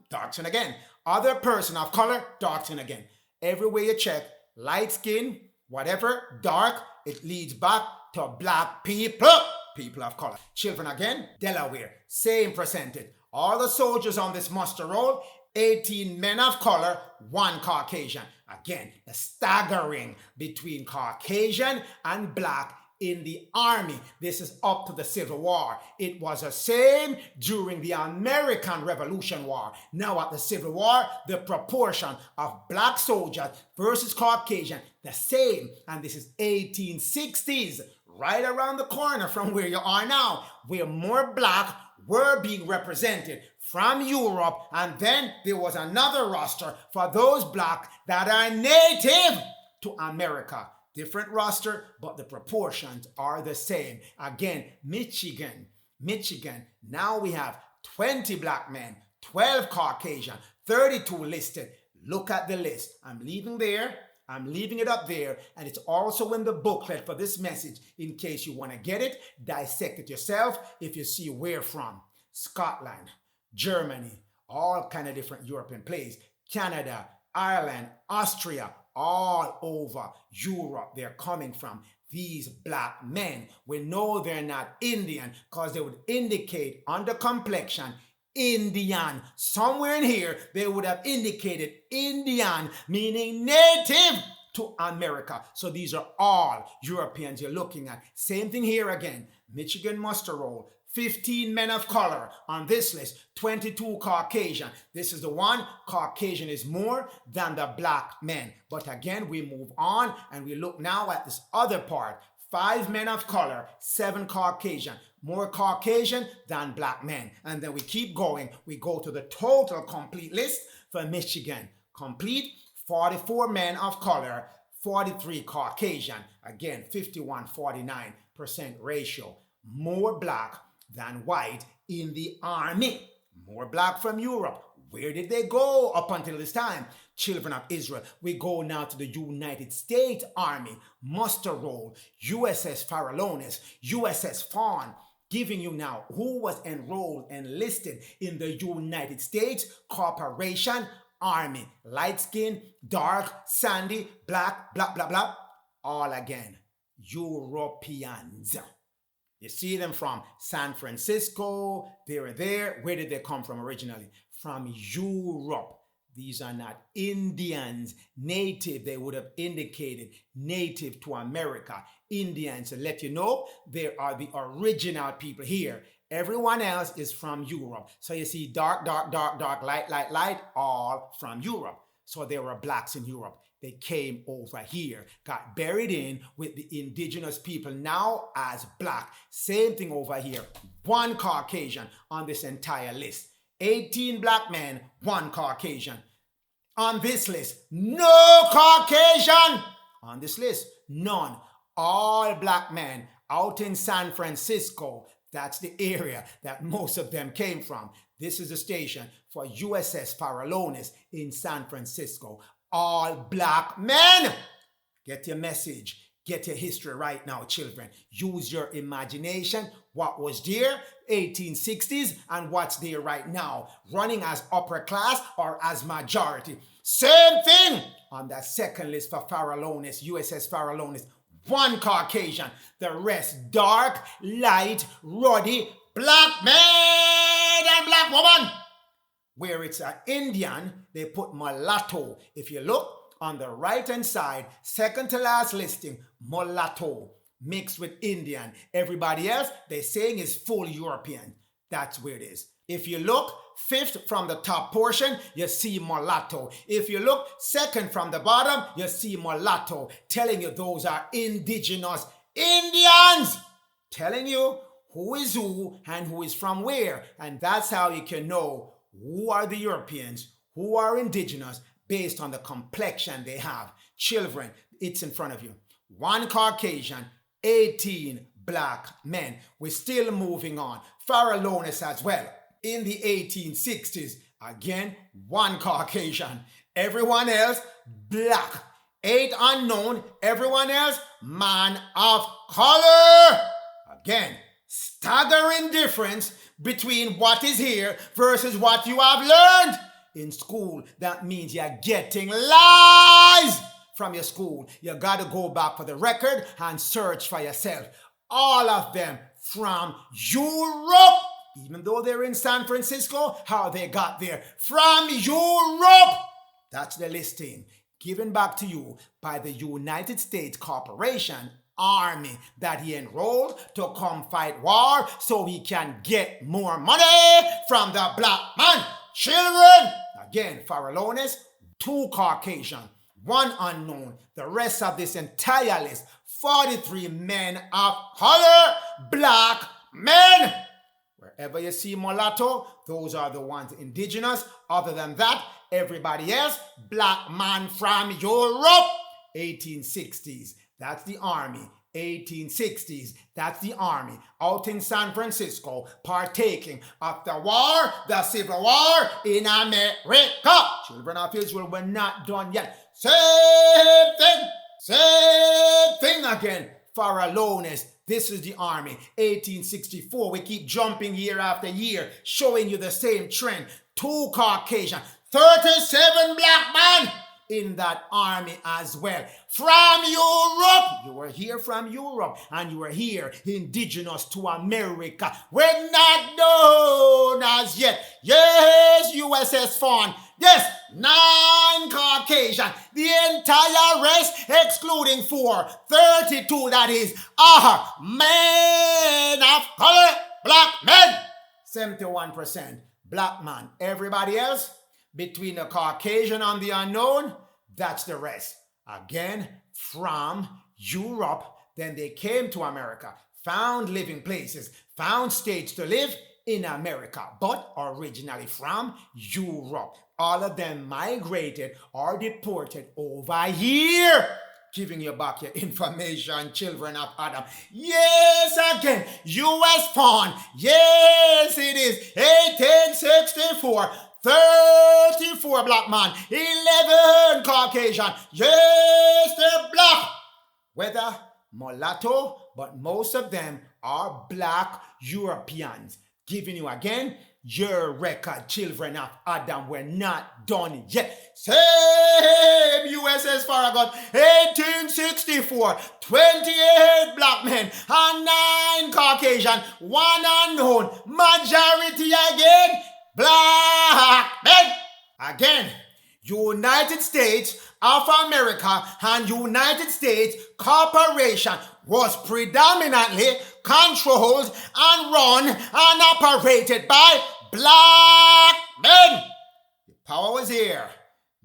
dark skin again. Other person of color, dark skin again. Everywhere you check, light skin, whatever, dark, it leads back to black people, people of color. Children again, Delaware, same percentage. All the soldiers on this muster roll, 18 men of color, 1 Caucasian. Again, the staggering between Caucasian and black in the army. This is up to the Civil War. It was the same during the American Revolution War. Now at the Civil War, the proportion of black soldiers versus Caucasian, the same. And this is 1860s, right around the corner from where you are now, where more black were being represented from Europe. And then there was another roster for those black that are native to America. Different roster, but the proportions are the same. Again, Michigan. Now we have 20 black men, 12 Caucasian, 32 listed. Look at the list. I'm leaving it up there, and it's also in the booklet for this message in case you want to get it, dissect it yourself if you see where from. Scotland, Germany, all kind of different European places. Canada, Ireland, Austria, all over Europe they're coming from. These black men, we know they're not Indian because they would indicate under complexion Indian. Somewhere in here they would have indicated Indian, meaning native to America. So these are all Europeans you're looking at. Same thing here again. Michigan muster roll, 15 men of color on this list, 22 Caucasian. This is the one. Caucasian is more than the black men. But again, we move on and we look now at this other part. 5 men of color, 7 Caucasian. More Caucasian than black men. And then we keep going. We go to the total complete list for Michigan. Complete, 44 men of color, 43 Caucasian. Again, 51-49% ratio. More black than white in the army. More black from Europe. Where did they go up until this time? Children of Israel. We go now to the United States Army. Muster roll. USS Farallones. USS Fawn. Giving you now who was enrolled and listed in the United States Corporation Army. Light skin, dark, sandy, black, blah, blah, blah. All again. Europeans. You see them from San Francisco, they were there. Where did they come from originally? From Europe. These are not Indians, native. They would have indicated native to America. Indians, to let you know, they are the original people here. Everyone else is from Europe. So you see dark, dark, dark, dark, light, light, light, all from Europe. So there were blacks in Europe. They came over here, got buried in with the indigenous people now as black. Same thing over here. 1 Caucasian on this entire list. 18 black men, 1 Caucasian. On this list, no Caucasian. On this list, none. All black men out in San Francisco. That's the area that most of them came from. This is the station for USS Farallones in San Francisco. All black men. Get your message. Get your history right now, children. Use your imagination. What was there 1860s and what's there right now. Running as upper class or as majority. Same thing on that second list for Farallones, USS Farallones. 1 Caucasian. The rest dark, light, ruddy, black man and black woman. Where it's an Indian, they put mulatto. If you look on the right-hand side, second to last listing, mulatto, mixed with Indian. Everybody else, they're saying is full European. That's where it is. If you look, 5th from the top portion, you see mulatto. If you look, 2nd from the bottom, you see mulatto. Telling you those are indigenous Indians. Telling you who is who and who is from where. And that's how you can know who are the Europeans, who are indigenous, based on the complexion they have. Children, it's in front of you. 1 Caucasian, 18 black men. We're still moving on. Farallones as well. In the 1860s, again, 1 Caucasian. Everyone else, black. 8 unknown. Everyone else, man of color. Again, staggering difference between what is here versus what you have learned in school. That means you're getting lies from your school. You got to go back for the record and search for yourself. All of them from Europe. Even though they're in San Francisco, how they got there. From Europe. That's the listing given back to you by the United States Corporation Army that he enrolled to come fight war so he can get more money from the black man. Children, again, Farallones, 2 Caucasian, 1 unknown. The rest of this entire list, 43 men of color, black men. Wherever you see mulatto, those are the ones indigenous. Other than that, everybody else, black man from Europe. 1860s. That's the army. 1860s. That's the army. Out in San Francisco, partaking of the war, the Civil War in America. Children of Israel were not done yet. Same thing again. Farallones. This is the army. 1864. We keep jumping year after year, showing you the same trend. 2 Caucasian, 37 black men in that army as well. From Europe. You were here from Europe and you were here indigenous to America. We're not known as yet. Yes, USS Fawn. Yes, 9 Caucasian. The entire rest, excluding 4, 32, that is, are men of color. black men. 71% black man. Everybody else, between the Caucasian and the unknown, that's the rest. Again, from Europe, then they came to America, found living places, found states to live in America, but originally from Europe. All of them migrated or deported over here. Giving you back your information, children of Adam. Yes, again, U.S. pawn. Yes, it is 1864. 34 black man, 11 Caucasian. Yes, they're black. Whether mulatto, but most of them are black Europeans. Giving you again your record, children of Adam. We're not done yet. Same USS Farragut, 1864, 28 black men and 9 Caucasian, 1 unknown, majority again, black men. Again, United States of America and United States Corporation was predominantly controlled and run and operated by black men. The power was here.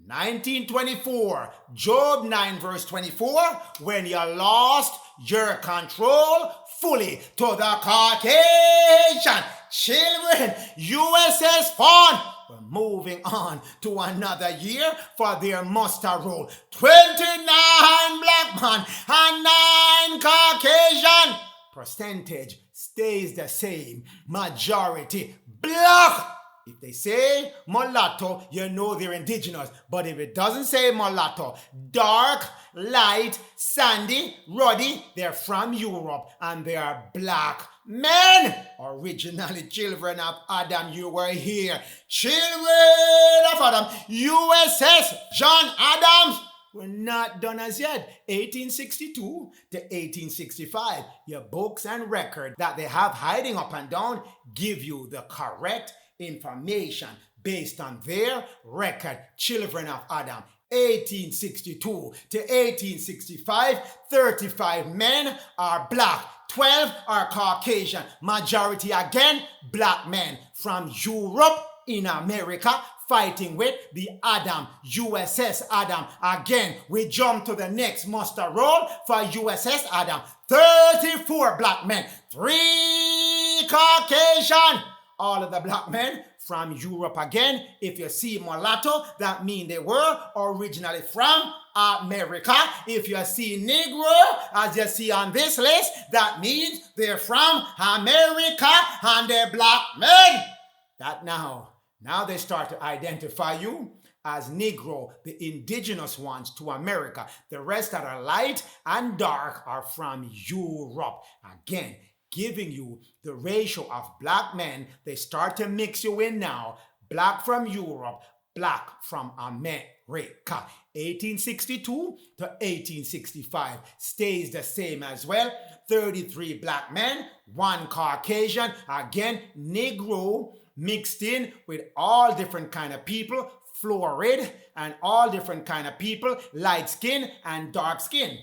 1924, Job 9 verse 24, when you lost your control fully to the Caucasian children, USS Fawn. We're moving on to another year for their muster roll. 29 black man and 9 Caucasian. Percentage stays the same. Majority black. If they say mulatto, you know they're indigenous. But if it doesn't say mulatto, dark, light, sandy, ruddy, they're from Europe and they are black men. Originally children of Adam, you were here. Children of Adam, USS John Adams. We're not done as yet. 1862 to 1865. Your books and record that they have hiding up and down give you the correct information based on their record, children of Adam. 1862 to 1865, 35 men are black, 12 are Caucasian, majority again black men from Europe in America fighting with the Adam, USS Adam. Again, we jump to the next muster roll for USS Adam. 34 black men, 3 Caucasian. All of the black men from Europe again. If you see mulatto, that means they were originally from America. If you see Negro, as you see on this list, that means they're from America and they're black men. That now they start to identify you as Negro, the indigenous ones to America. The rest that are light and dark are from Europe. Again, giving you the ratio of black men. They start to mix you in now. Black from Europe, black from America. 1862 to 1865 stays the same as well. 33 black men, 1 Caucasian. Again, Negro mixed in with all different kind of people, florid and all different kind of people, light skin and dark skin,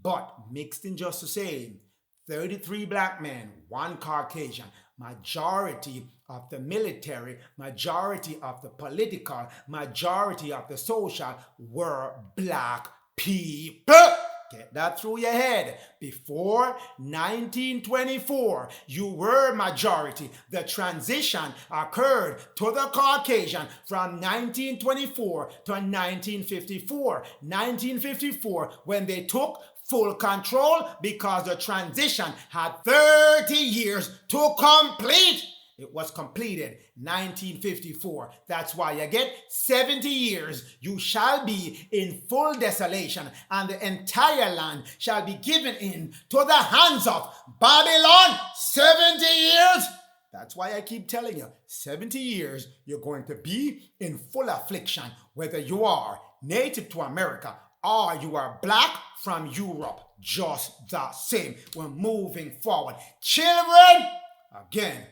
but mixed in just the same. 33 black men, 1 Caucasian. Majority of the military, majority of the political, majority of the social were black people. Get that through your head. Before 1924, you were majority. The transition occurred to the Caucasian from 1924 to 1954. 1954, when they took full control because the transition had 30 years to complete. It was completed 1954. That's why you get 70 years. You shall be in full desolation, and the entire land shall be given in to the hands of Babylon. 70 years. That's why I keep telling you, 70 years you're going to be in full affliction, whether you are native to America or you are black from Europe. Just the same. We're moving forward. Children, again,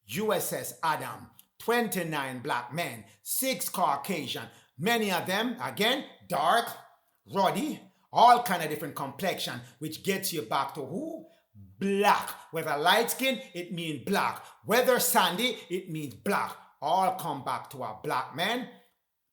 USS Adam, 29 black men, 6 Caucasian, many of them, again, dark, ruddy, all kind of different complexion, which gets you back to who? black. Whether light skin, it means black. Whether sandy, it means black. All come back to our black men,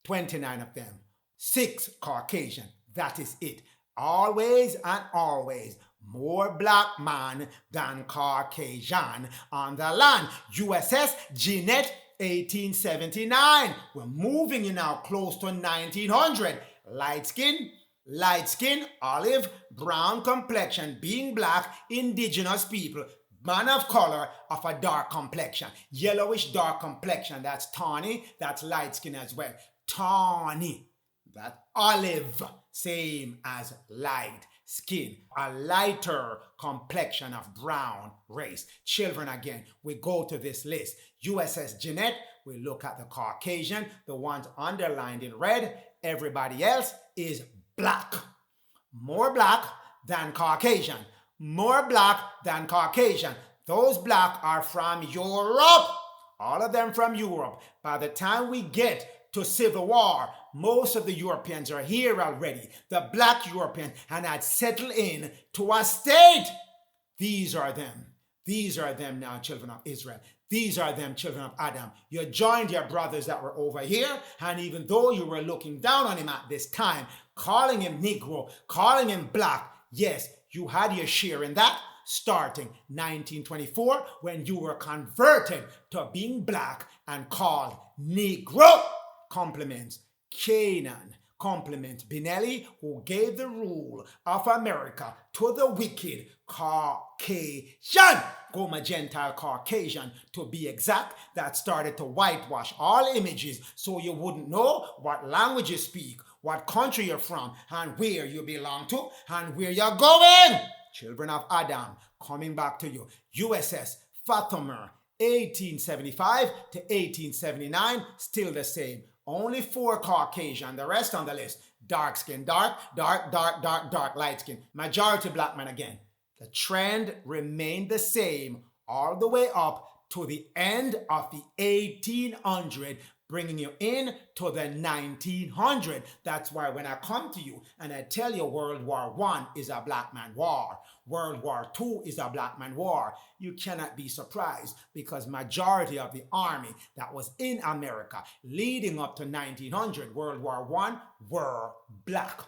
29 of them. 6 Caucasian, that is it. Always and always more black man than Caucasian on the land. USS Jeanette, 1879. We're moving in now close to 1900. Light skin, olive, brown complexion, being black, indigenous people, man of color of a dark complexion, yellowish dark complexion, that's tawny, that's light skin as well. Tawny, that olive, same as light skin, a lighter complexion of brown race. Children, again, we go to this list. USS Jeanette, we look at the Caucasian, the ones underlined in red. Everybody else is black. More black than Caucasian. More black than Caucasian. Those black are from Europe. All of them from Europe. By the time we get to Civil War, most of the Europeans are here already. The black Europeans and had settled in to a state. These are them. These are them now, children of Israel. These are them, children of Adam. You joined your brothers that were over here, and even though you were looking down on him at this time, calling him Negro, calling him black, yes, you had your share in that, starting 1924, when you were converted to being black and called Negro. Compliments Canaan. Compliments Benelli, who gave the rule of America to the wicked Caucasian. Goma Gentile Caucasian, to be exact, that started to whitewash all images so you wouldn't know what language you speak, what country you're from, and where you belong to, and where you're going. Children of Adam, coming back to you. USS Fatima, 1875 to 1879, still the same. Only 4 Caucasian, the rest on the list. Dark skin, dark, light skin. Majority black men again. The trend remained the same all the way up to the end of the 1800s, bringing you in to the 1900s. That's why when I come to you and I tell you World War I is a black man war, World War II is a black man war, you cannot be surprised, because majority of the army that was in America leading up to 1900, World War I, were black.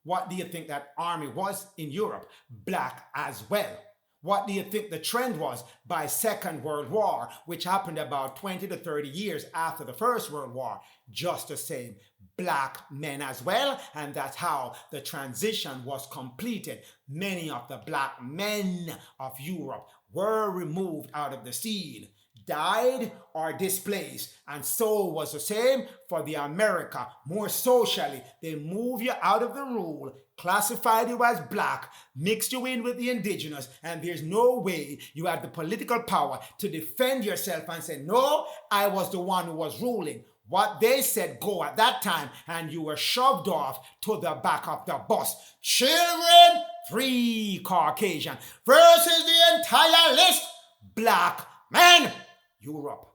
What do you think that army was in Europe? Black as well. What do you think the trend was by Second World War, which happened about 20 to 30 years after the First World War? Just the same, black men as well, and that's how the transition was completed. Many of the black men of Europe were removed out of the scene, died or displaced, and so was the same for the America. More socially, they move you out of the rule, classified you as black, mixed you in with the indigenous, and there's no way you had the political power to defend yourself and say, no, I was the one who was ruling. What they said go at that time, and you were shoved off to the back of the bus. Children, 3 Caucasian versus the entire list, black men. Europe.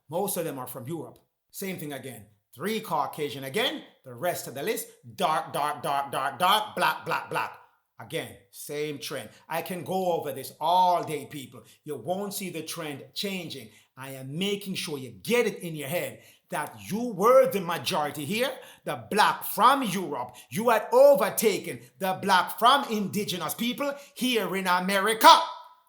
Most of them are from Europe. Same thing again. 3 Caucasian again. The rest of the list, dark, black. Again, same trend. I can go over this all day, people. You won't see the trend changing. I am making sure you get it in your head that you were the majority here, the black from Europe. You had overtaken the black from indigenous people here in America.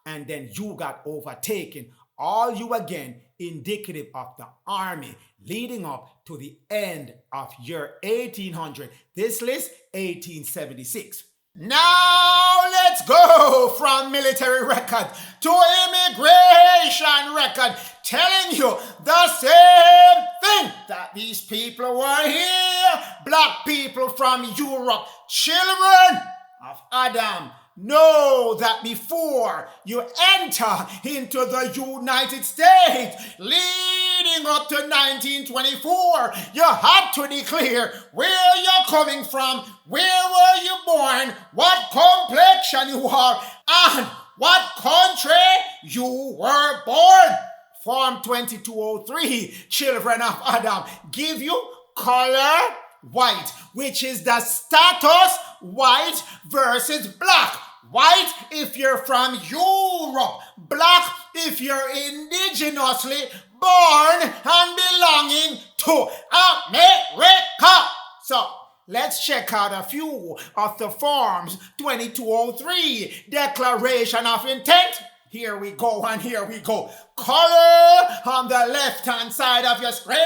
And then you got overtaken. All you again indicative of the army leading up to the end of year 1800. This list, 1876. Now let's go from military record to immigration record, telling you the same thing, that these people were here, black people from Europe, children of Adam. Know that before you enter into the United States, leading up to 1924, you had to declare where you're coming from, where were you born, what complexion you are, and what country you were born. Form 2203, children of Adam, give you color white, which is the status white versus black. White if you're from Europe. Black if you're indigenously born and belonging to America. So, let's check out a few of the forms. 2203, Declaration of Intent. Here we go and here we go. Color on the left-hand side of your screen,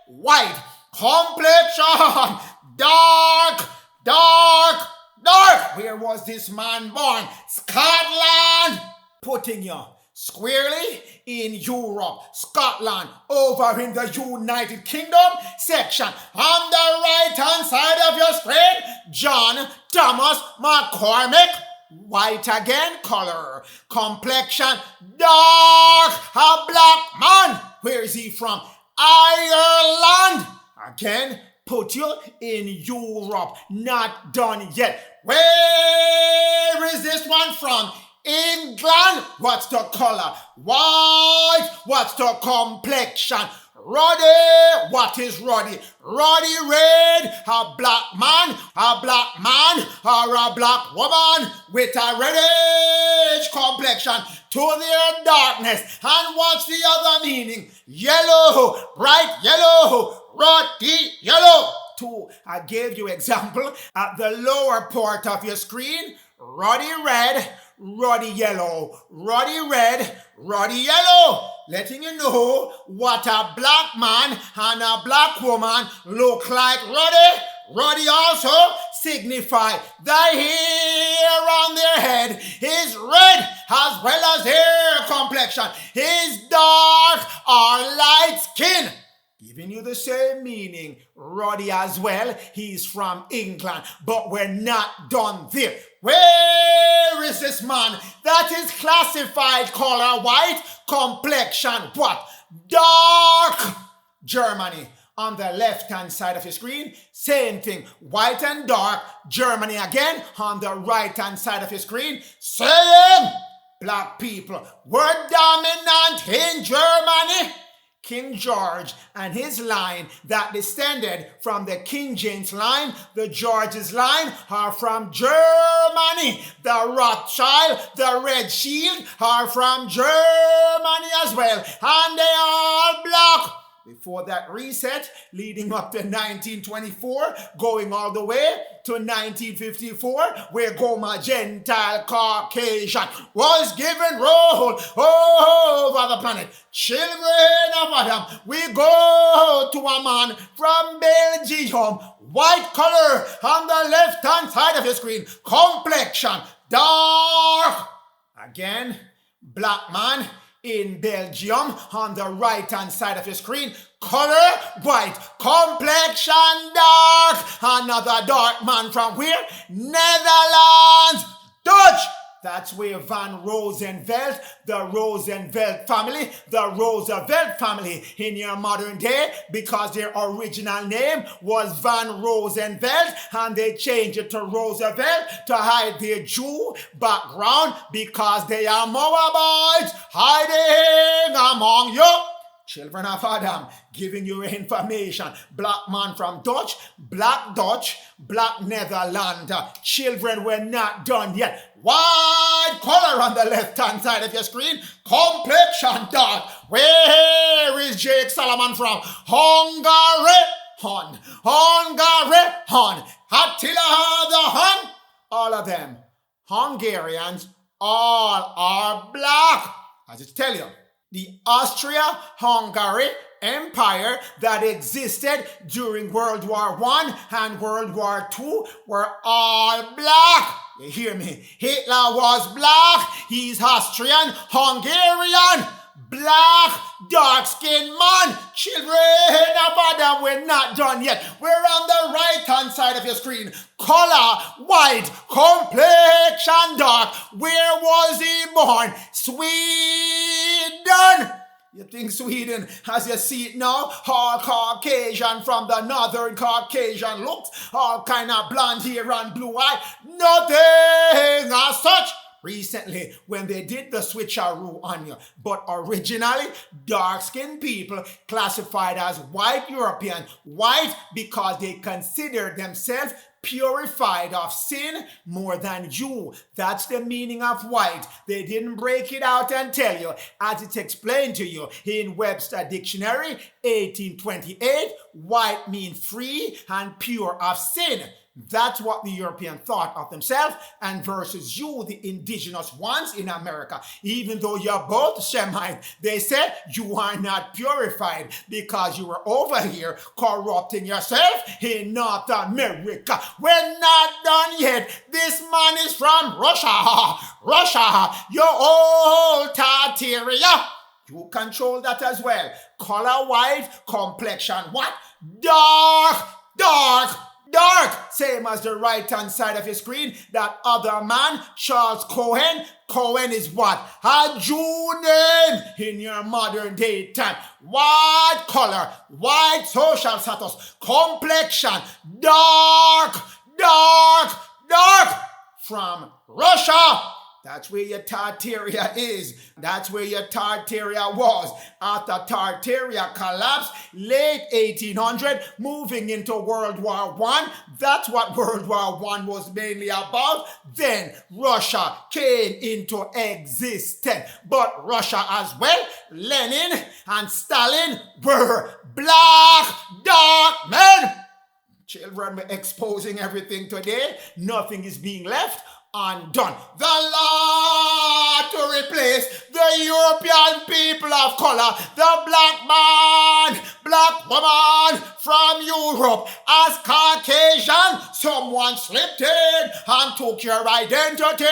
white. Complexion, dark, dark, dark. Where was this man born? Scotland. Putting you squarely in Europe. Scotland over in the United Kingdom section. On the right-hand side of your screen, John Thomas McCormick. White again, color. Complexion, dark, a black man. Where is he from? Ireland. Again, put you in Europe. Not done yet. Where is this one from? England. What's the color? White. What's the complexion? Ruddy. What is ruddy? Ruddy red. A black man or a black woman with a reddish complexion to their darkness. And what's the other meaning? Yellow. Bright yellow. Ruddy yellow. I gave you example at the lower part of your screen. Ruddy red, ruddy yellow, ruddy red, ruddy yellow. Letting you know what a black man and a black woman look like. Ruddy. Ruddy also signify the hair on their head is red as well as hair complexion is dark or light skin. Giving you the same meaning, ruddy as well. He's from England, but we're not done there. Where is this man that is classified color white, complexion what? Dark. Germany. On the left-hand side of your screen, same thing. White and dark. Germany again. On the right-hand side of your screen, same. Black people were dominant in Germany. King George and his line that descended from the King James line, the George's line, are from Germany. The Rothschild, the Red Shield are from Germany as well. And they are black. Before that reset, leading up to 1924, going all the way to 1954, where Goma Gentile Caucasian was given role over the planet. Children of Adam, we go to a man from Belgium, white color on the left-hand side of your screen, complexion, dark. Again, black man in Belgium on the right-hand side of your screen, color white, complexion dark. Another dark man from where? Netherlands, Dutch. That's where Van Roosevelt, the Roosevelt family, the Roosevelt family in your modern day, because their original name was Van Roosevelt and they changed it to Roosevelt to hide their Jew background because they are Moabites hiding among you. Children of Adam, giving you information. Black man from Dutch, black Netherlands. Children, we're not done yet. White color on the left-hand side of your screen. Complexion dark. Where is Jake Solomon from? Hungary. Attila the Hun. All of them. Hungarians, all are black. As it tell you. The Austria-Hungary Empire that existed during World War I and World War II were all black. You hear me? Hitler was black. He's Austrian, Hungarian, black, dark-skinned man. Children of Adam, we're not done yet. We're on the right-hand side of your screen. Color white, complexion dark. Where was he born? Sweden. You think Sweden, as you see it now, all Caucasian from the northern Caucasian looks, all kind of blonde hair and blue eye, nothing as such. Recently, when they did the switcheroo on you, but originally, dark-skinned people classified as white European, white because they considered themselves purified of sin more than you. That's the meaning of white. They didn't break it out and tell you, as it's explained to you in Webster Dictionary 1828, white means free and pure of sin. That's what the European thought of themselves, and versus you, the indigenous ones in America. Even though you're both Shemites, they said you are not purified because you were over here corrupting yourself in North America. We're not done yet. This man is from Russia. Russia, your old Tartaria. You control that as well. Color white, complexion what? Dark, dark, dark, same as the right-hand side of your screen. That other man, Charles Cohen. Cohen is what? A Jew name in your modern day time. White color, white social status, complexion, dark, dark, dark, from Russia. That's where your Tartaria is. That's where your Tartaria was. After Tartaria collapsed, late 1800, moving into World War I. That's what World War I was mainly about. Then Russia came into existence. But Russia as well, Lenin and Stalin were black, dark men. Children, we're exposing everything today. Nothing is being left undone. The law to replace the European people of color, the black man, black woman from Europe as Caucasian. Someone slipped in and took your identity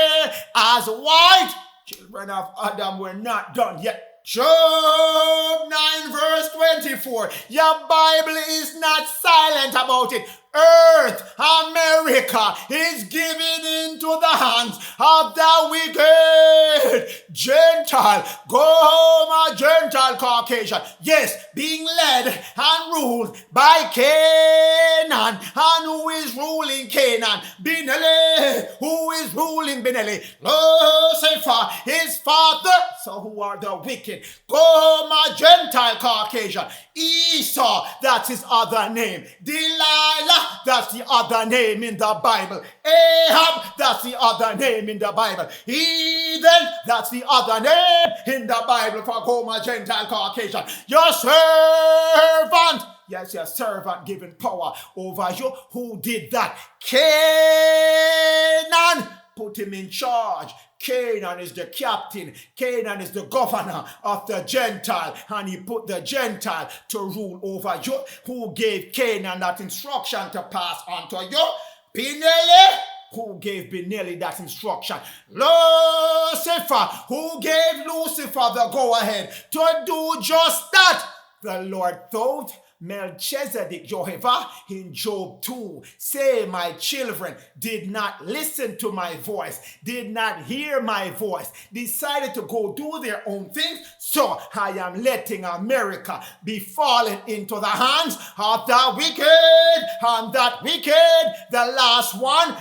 as white. Children of Adam, we're not done yet. Job 9 verse 24. Your Bible is not silent about it. Earth, America, is given into the hands of the wicked Gentile. Go home, a Gentile Caucasian. Yes, being led and ruled by Canaan. And who is ruling Canaan? Benelli. Who is ruling Benelli? Lucifer, his father. So who are the wicked? Go home, a Gentile Caucasian. Esau, that's his other name. Delilah, that's the other name in the Bible. Ahab, that's the other name in the Bible. Heathen, that's the other name in the Bible for Goma, Gentile Caucasian. Your servant, yes, your servant given power over you. Who did that? Canaan, put him in charge. Canaan is the captain. Canaan is the governor of the Gentile. And he put the Gentile to rule over you. Who gave Canaan that instruction to pass on to you? Benelli. Who gave Benelli that instruction? Lucifer. Who gave Lucifer the go-ahead to do just that? The Lord thought Melchizedek, Jehovah, in Job 2, say, my children did not listen to my voice, did not hear my voice, decided to go do their own thing. So I am letting America be fallen into the hands of the wicked, and that wicked, the last one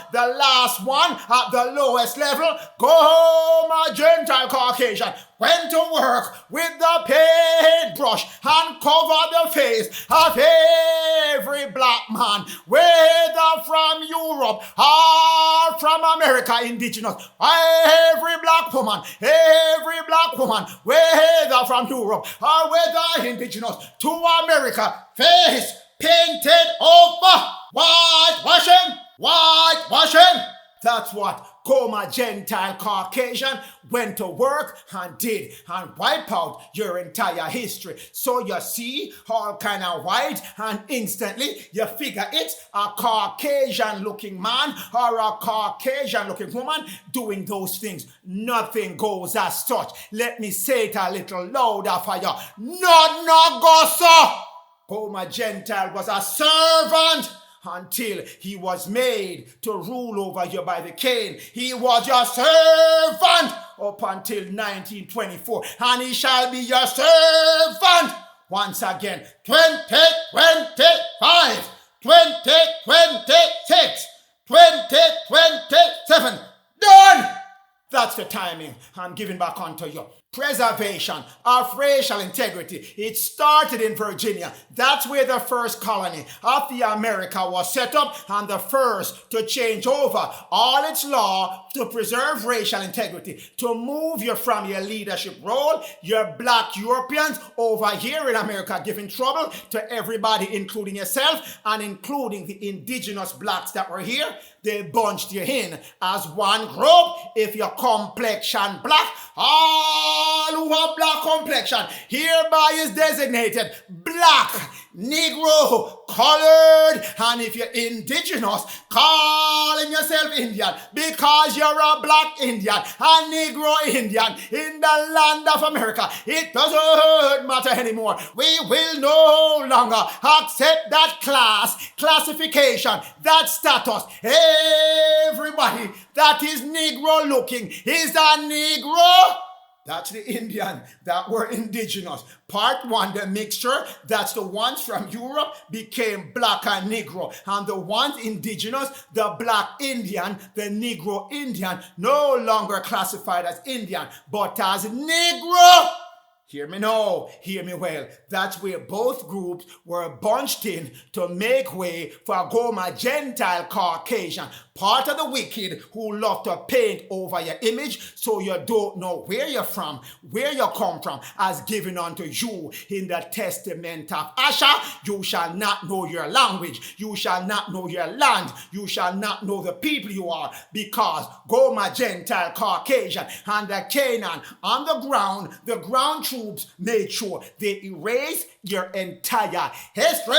at the lowest level, go home, a Gentile Caucasian, went to work with the paintbrush and covered the face of every black man, whether from Europe or from America, indigenous, every black woman, whether from Europe or whether indigenous to America, face painted over, whitewashing. That's what Goma Gentile Caucasian went to work and did, and wipe out your entire history. So you see all kind of white, and instantly you figure it's a Caucasian looking man or a Caucasian looking woman doing those things. Nothing goes as such. Let me say it a little louder for you. No go so. Goma Gentile was a servant until he was made to rule over you by the king. He was your servant up until 1924, and he shall be your servant once again. 2025, 2026, 2027. Done! That's the timing I'm giving back unto you. preservation of racial integrity. It started in Virginia. That's where the first colony of the America was set up, and the first to change over all its law to preserve racial integrity, to move you from your leadership role, your black Europeans over here in America giving trouble to everybody, including yourself and including the indigenous blacks that were here. They bunched you in as one group. If your complexion black, all who have black complexion hereby is designated black, Negro, colored, and if you're indigenous, calling yourself Indian because you're a black Indian, a Negro Indian in the land of America. It doesn't matter anymore. We will no longer accept that classification, that status. Everybody that is Negro looking is a Negro. That's the Indian that were indigenous. Part one, the mixture, that's the ones from Europe became black and Negro. And the ones indigenous, the black Indian, the Negro Indian, no longer classified as Indian, but as Negro. Hear me now, hear me well. That's where both groups were bunched in to make way for a Goma Gentile Caucasian, part of the wicked who love to paint over your image so you don't know where you're from, where you come from, as given unto you in the testament of Asher. You shall not know your language, you shall not know your land, you shall not know the people you are, because Goma Gentile Caucasian and the Canaan on the ground troops made sure they erased your entire history.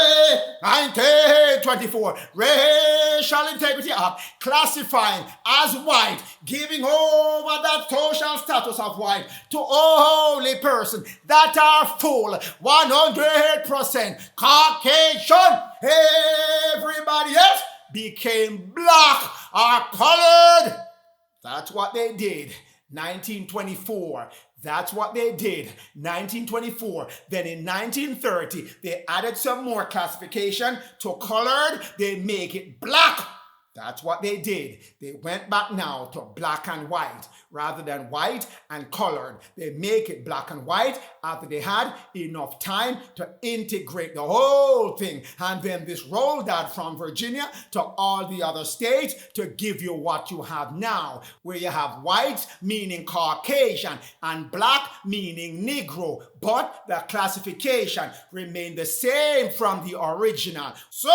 1924 Racial Integrity Act, classifying as white, giving over that social status of white to only persons that are full 100% Caucasian. Everybody else became black or colored. That's what they did. 1924. That's what they did. 1924. Then in 1930, they added some more classification to colored. They make it black. That's what they did. They went back now to black and white rather than white and colored. They make it black and white after they had enough time to integrate the whole thing. And then this rolled out from Virginia to all the other states to give you what you have now, where you have whites meaning Caucasian and black meaning Negro. But the classification remained the same from the original. So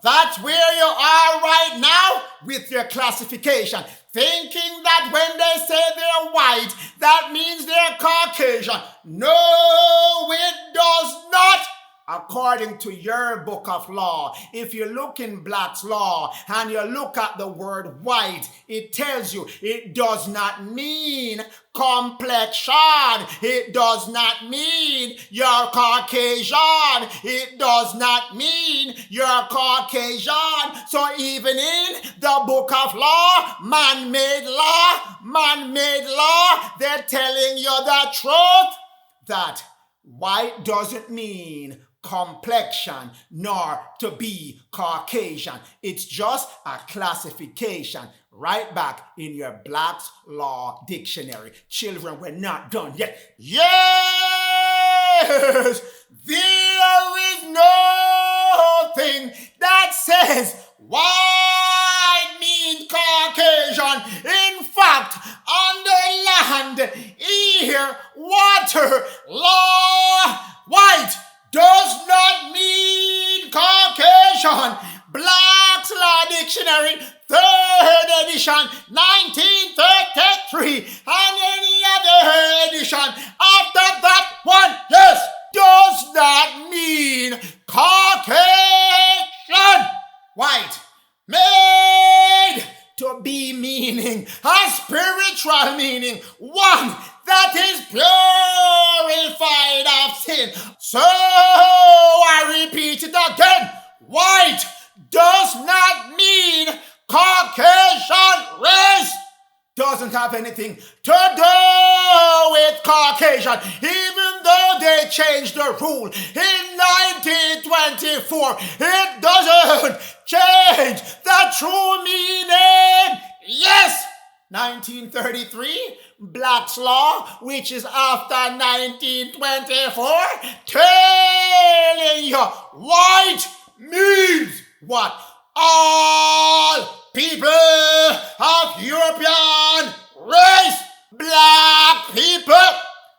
that's where you are right now with your classification, thinking that when they say they're white, that means they're Caucasian. No, it does not. According to your book of law, if you look in Black's law and you look at the word white, it tells you it does not mean complexion. It does not mean you're Caucasian. It does not mean you're Caucasian. So even in the book of law, man-made law, they're telling you the truth that white doesn't mean complexion nor to be Caucasian. It's just a classification. Right back in your Black's Law Dictionary. Children, we're not done yet. Yes! There is nothing that says white means Caucasian. In fact, on the land, air, water, law, white does not mean Caucasian. Black's Law Dictionary, 3rd edition, 1933, and any other edition after that one, yes, does not mean Caucasian. White, made to be meaning, a spiritual meaning, one that is purified of sin. So I repeat it again, white does not mean Caucasian race. Doesn't have anything to do with Caucasian, even though they changed the rule in 1924. It doesn't change the true meaning. Yes, 1933, Black's Law, which is after 1924, telling you white means what? All people of European race, black people.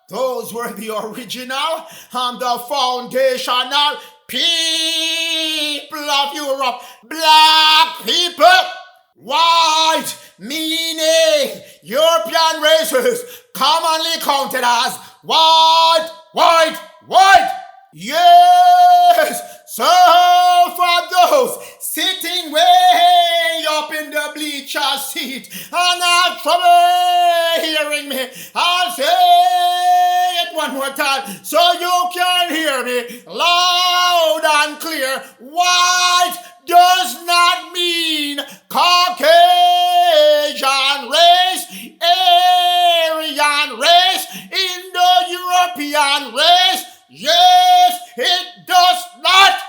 Those were the original and the foundational people of Europe, black people. White, meaning European races, commonly counted as white. Yes, so for those sitting way up in the bleacher seat and have trouble hearing me, I'll say it one more time so you can hear me loud and clear. White does not mean Caucasian race, Aryan race, Indo-European race. Yes, it does not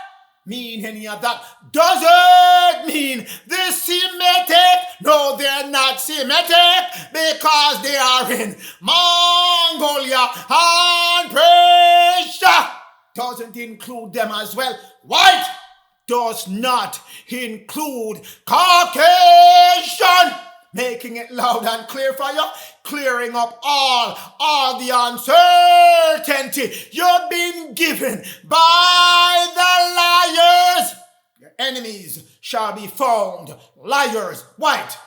mean any of that. Doesn't mean the Semitic. No, they're not Semitic because they are in Mongolia and Persia. Doesn't include them as well. White does not include Caucasian. Making it loud and clear for you, clearing up all the uncertainty you've been given by the liars. Your enemies shall be found liars. White,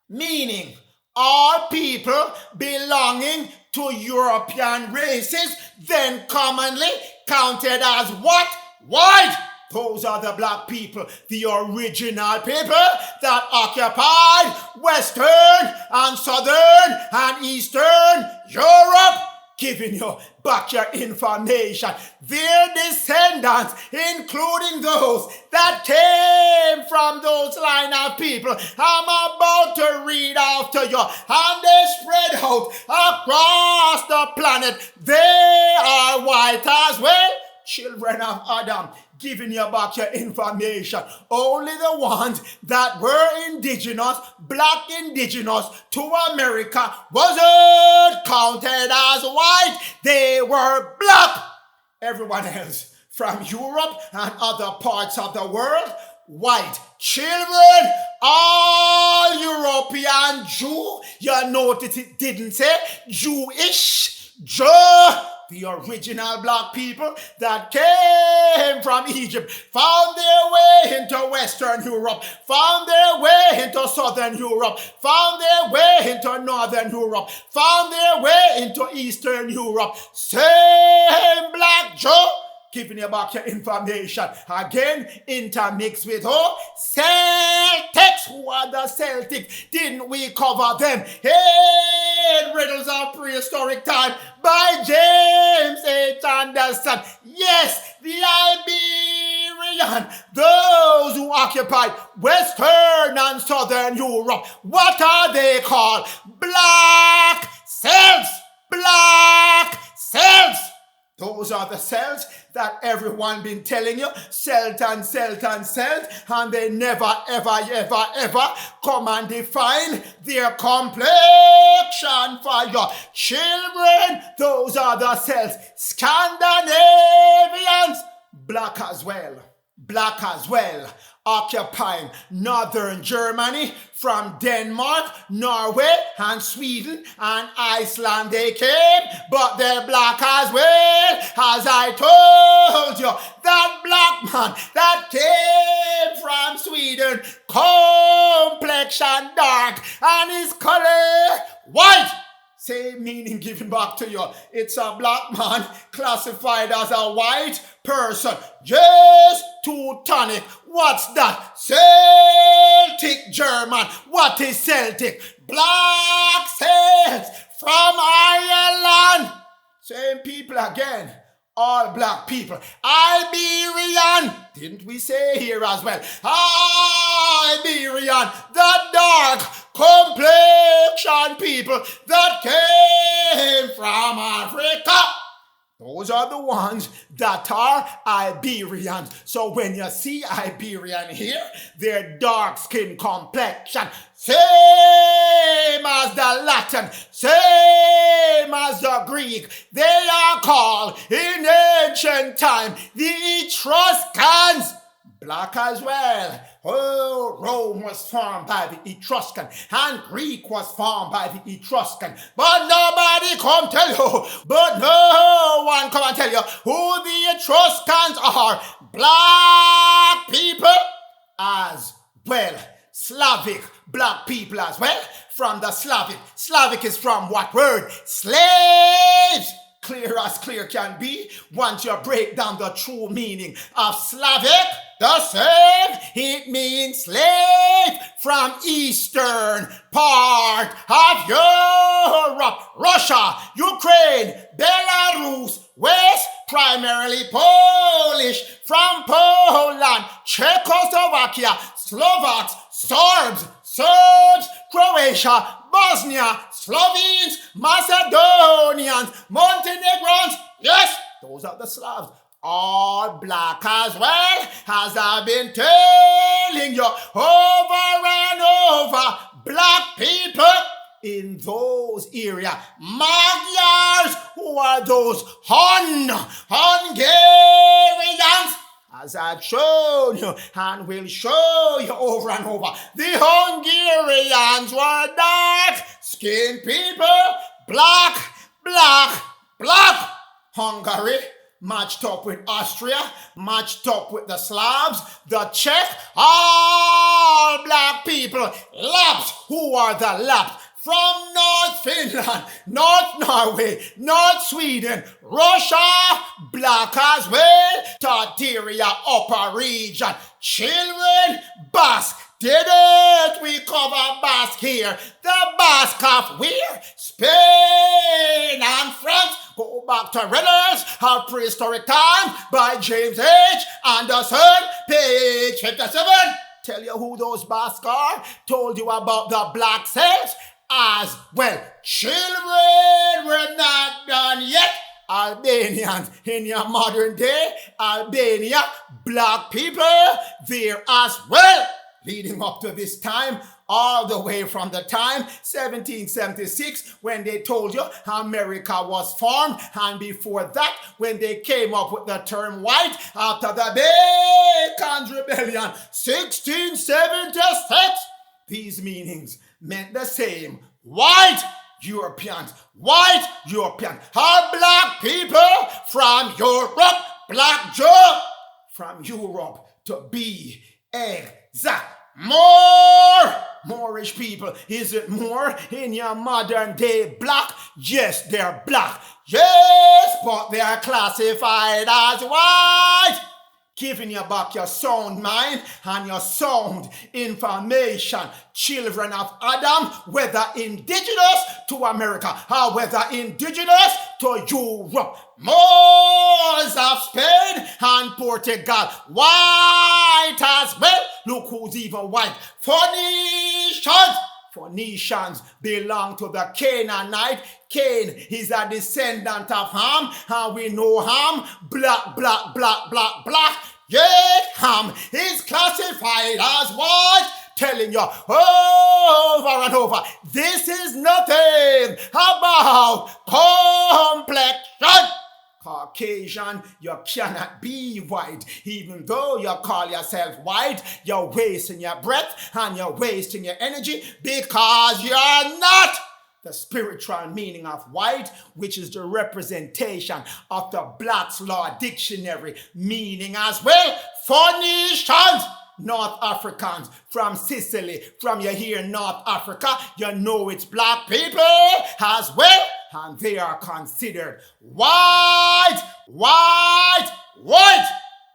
meaning all people belonging to European races, then commonly counted as what? White. Those are the black people, the original people that occupied Western and Southern and Eastern Europe. Giving you back your information. Their descendants, including those that came from those line of people, I'm about to read out to you. And they spread out across the planet. They are white as well. Children of Adam, giving you back your information. Only the ones that were indigenous, black indigenous to America, wasn't counted as white. They were black. Everyone else from Europe and other parts of the world, white. Children, all European Jew, you notice it didn't say Jewish, Jew. The original black people that came from Egypt found their way into Western Europe, found their way into Southern Europe, found their way into Northern Europe, found their way into Eastern Europe. Same black Joe, giving you back your information. Again, intermixed with who? Celtics. Who are the Celtics? Didn't we cover them? Hey, Riddles of Prehistoric Time by James H. Anderson. Yes, the Iberian. Those who occupied Western and Southern Europe. What are they called? Black Celts. Black Celts. Those are the cells that everyone been telling you, Celt and they never, ever come and define their complexion for your children. Those are the cells. Scandinavians, black as well, occupying northern Germany from Denmark, Norway, and Sweden, and Iceland they came, but they're black as well. As I told you, that black man that came from Sweden, complexion dark, and his color white. Same meaning given back to you. It's a black man classified as a white person. Yes, Teutonic. What's that? Celtic German. What is Celtic? Black Celts from Ireland. Same people again. All black people. Iberian. Didn't we say here as well? Iberian. The dark complexion people that came from Africa. Those are the ones that are Iberians. So when you see Iberian here, their dark skin complexion, same as the the Latin, same as the Greek. They are called in ancient time the Etruscans. Black as well. Oh, Rome was formed by the Etruscan, and Greek was formed by the Etruscan. But nobody come tell you, but no one come and tell you who the Etruscans are. Black people as well. Slavic, black people as well. From the Slavic. Slavic is from what word? Slaves. Clear as clear can be. Once you break down the true meaning of Slavic, the same, it means slave from eastern part of Europe, Russia, Ukraine, Belarus, West, primarily Polish, from Poland, Czechoslovakia, Slovaks, Serbs, Croatia, Bosnia, Slovenes, Macedonians, Montenegrins. Yes, those are the Slavs. All black as well, as I've been telling you over and over. Black people in those areas. Magyars, who are those Hungarians, as I've shown you and will show you over and over. The Hungarians were dark-skinned people. Black. Hungary matched up with Austria, matched up with the Slavs, the Czech, all black people. Lapps, who are the Lapps? From North Finland, North Norway, North Sweden, Russia, black as well, Tartaria upper region, children, Basque. Didn't we cover Basque here? The Basque of where? Spain and France. Go back to Riddles of Prehistoric Time by James H. Anderson, page 57. Tell you who those Basques are. Told you about the black cells as well. Children were not done yet. Albanians in your modern day, Albania, black people there as well. Leading up to this time, all the way from the time 1776 when they told you America was formed, and before that when they came up with the term white after the Bacon's Rebellion 1676. These meanings meant the same. White Europeans, are black people from Europe, black Joe from Europe to be exact. Moorish people. Is it more in your modern day black? Yes, they're black. Yes, but they are classified as white. Giving you back your sound mind and your sound information. Children of Adam, whether indigenous to America or whether indigenous to Europe. Moors of Spain and Portugal. White as well. Look who's even white. Phoenicians belong to the Canaanite. Cain is a descendant of Ham, and we know Ham, black. Yet Ham is classified as white. Telling you over and over, this is nothing about complexion. Caucasian, you cannot be white. Even though you call yourself white, you're wasting your breath and you're wasting your energy because you're not. The spiritual meaning of white, which is the representation of the Black's Law Dictionary meaning as well. Phoenicians, North Africans from Sicily, from you here in North Africa, you know it's black people as well, and they are considered white.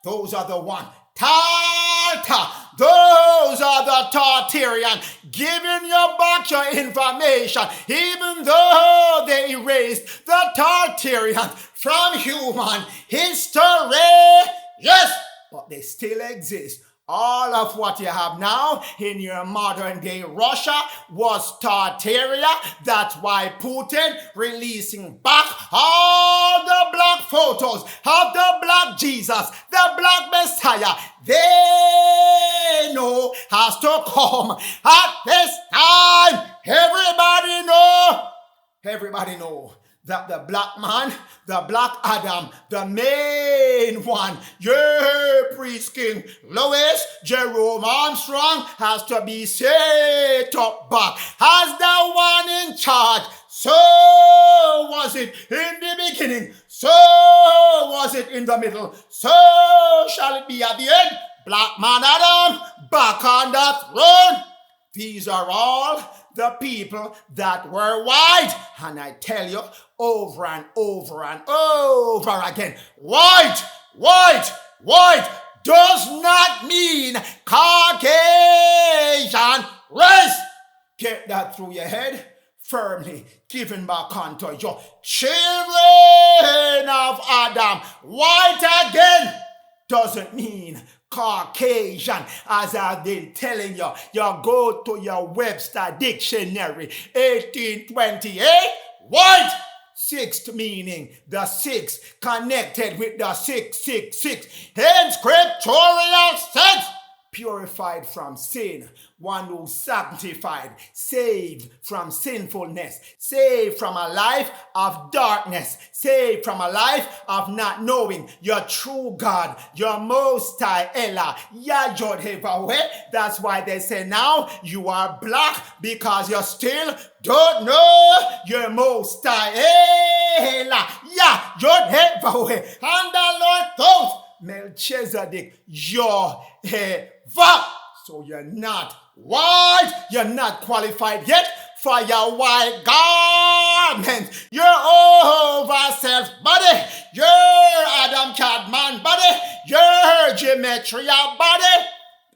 Those are the one. Tartar, those are the Tartarian, giving you back your information, even though they erased the Tartarian from human history. Yes, but they still exist. All of what you have now in your modern day Russia was Tartaria. That's why Putin releasing back all the black photos of the black Jesus, the black Messiah. They know has to come at this time. Everybody knows. Everybody know that the black man, the black Adam, the main one, your priest king, Louis Jerome Armstrong, has to be set up back as the one in charge. So was it in the beginning, so was it in the middle, so shall it be at the end. Black man Adam, back on the throne. These are all the people that were white. And I tell you over and over and over again, white does not mean Caucasian race. Get that through your head firmly, given back unto your children of Adam. White again doesn't mean Caucasian, as I've been telling you. You go to your Webster Dictionary, 1828, white, sixth meaning, the six connected with the 666, in scriptural sense, purified from sin, one who sanctified, saved from sinfulness, saved from a life of darkness, saved from a life of not knowing your true God, your most high Ella, Yajod Hevawe. That's why they say now you are black, because you still don't know your most high Ella, Yajod Hevawe. And the Lord thought Melchizedek, your Heva. So you're not white, you're not qualified yet for your white garments. Your over self body, your Adam Cadman body, your gematria body.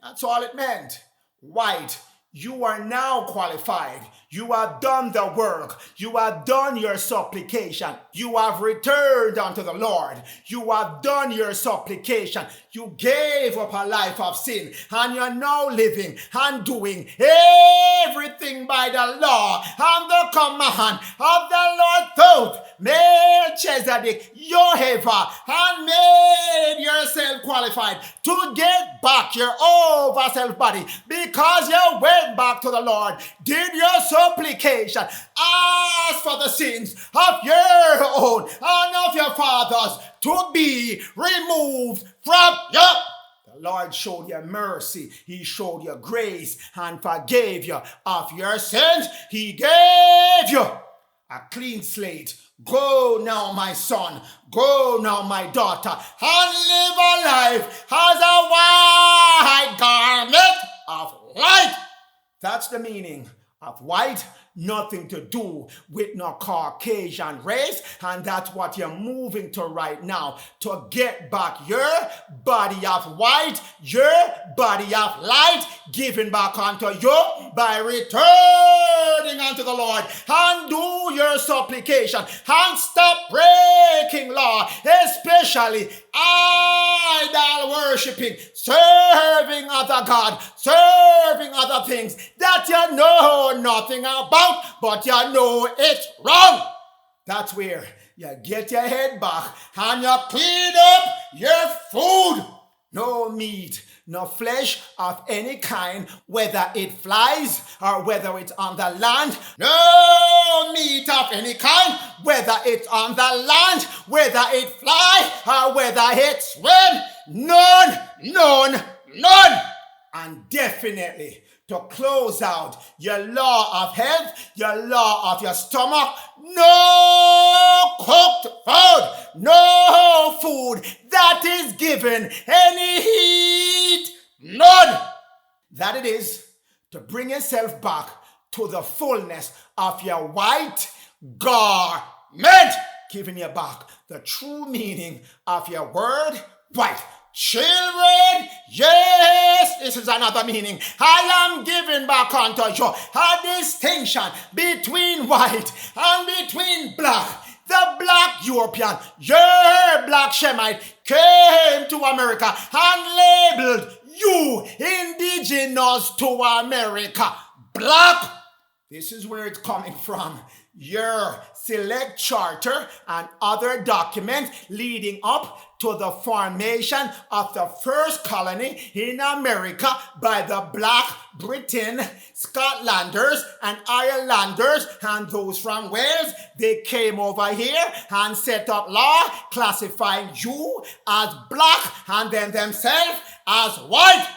That's all it meant. White, you are now qualified. You have done the work. You have done your supplication. You have returned unto the Lord. You have done your supplication. You gave up a life of sin, and you're now living and doing everything by the law and the command of the Lord. Thought Melchizedek, Jehovah, and made yourself qualified to get back your over self body, because you went back to the Lord, did your supplication, ask for the sins of your own and of your fathers to be removed from you. The Lord showed you mercy. He showed you grace and forgave you of your sins. He gave you a clean slate. Go now, my son. Go now, my daughter, and live a life as a white garment of light. That's the meaning of white. Nothing to do with no Caucasian race, and that's what you're moving to right now, to get back your body of white, your body of light, given back unto you by returning unto the Lord, and do your supplication and stop breaking law, especially idol worshiping, serving other God, serving other things that you know nothing about, but you know it's wrong. That's where you get your head back and you clean up your food. No meat, no flesh of any kind, whether it flies or whether it's on the land. No meat of any kind, whether it's on the land, whether it fly or whether it swim. None. And definitely, to close out your law of health, your law of your stomach, no cooked food, no food that is given any heat, none. That it is to bring yourself back to the fullness of your white garment, giving you back the true meaning of your word, white. Children, yes, this is another meaning. I am giving back unto you a distinction between white and between black. The black European, your black Shemite, came to America and labeled you indigenous to America black. This is where it's coming from. Your select charter and other documents leading up to the formation of the first colony in America by the Black Britain, Scotlanders and Irelanders and those from Wales. They came over here and set up law classifying you as black and then themselves as white.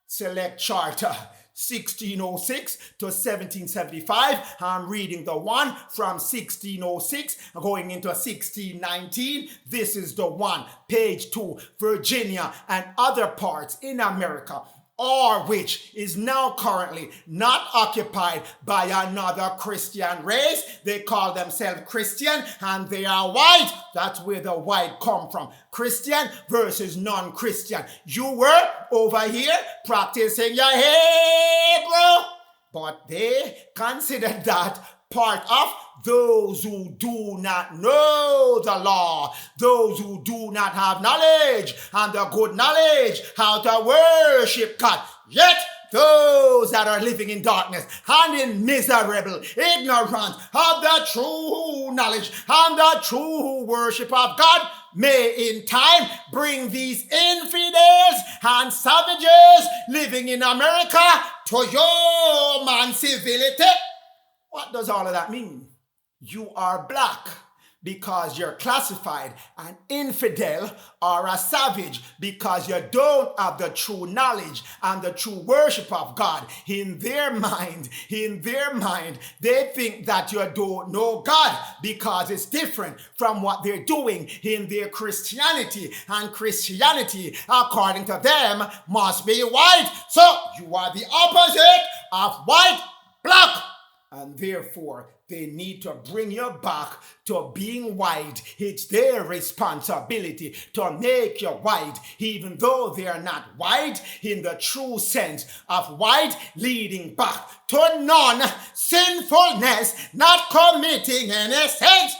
Select charter 1606 to 1775. I'm reading the one from 1606 going into 1619. This is the one, page 2, Virginia and other parts in America, or which is now currently not occupied by another Christian race. They call themselves Christian and they are white. That's where the white come from. Christian versus non-Christian. You were over here practicing your hey, bro. But they consider that part of those who do not know the law, those who do not have knowledge and the good knowledge how to worship God. Yet those that are living in darkness and in miserable ignorance of the true knowledge and the true worship of God may in time bring these infidels and savages living in America to human civility. What does all of that mean? You are black because you're classified an infidel or a savage because you don't have the true knowledge and the true worship of God. In their mind, they think that you don't know God because it's different from what they're doing in their Christianity. And Christianity, according to them, must be white. So you are the opposite of white, black. And therefore, they need to bring you back to being white. It's their responsibility to make you white, even though they are not white in the true sense of white, leading back to non-sinfulness, not committing any sins.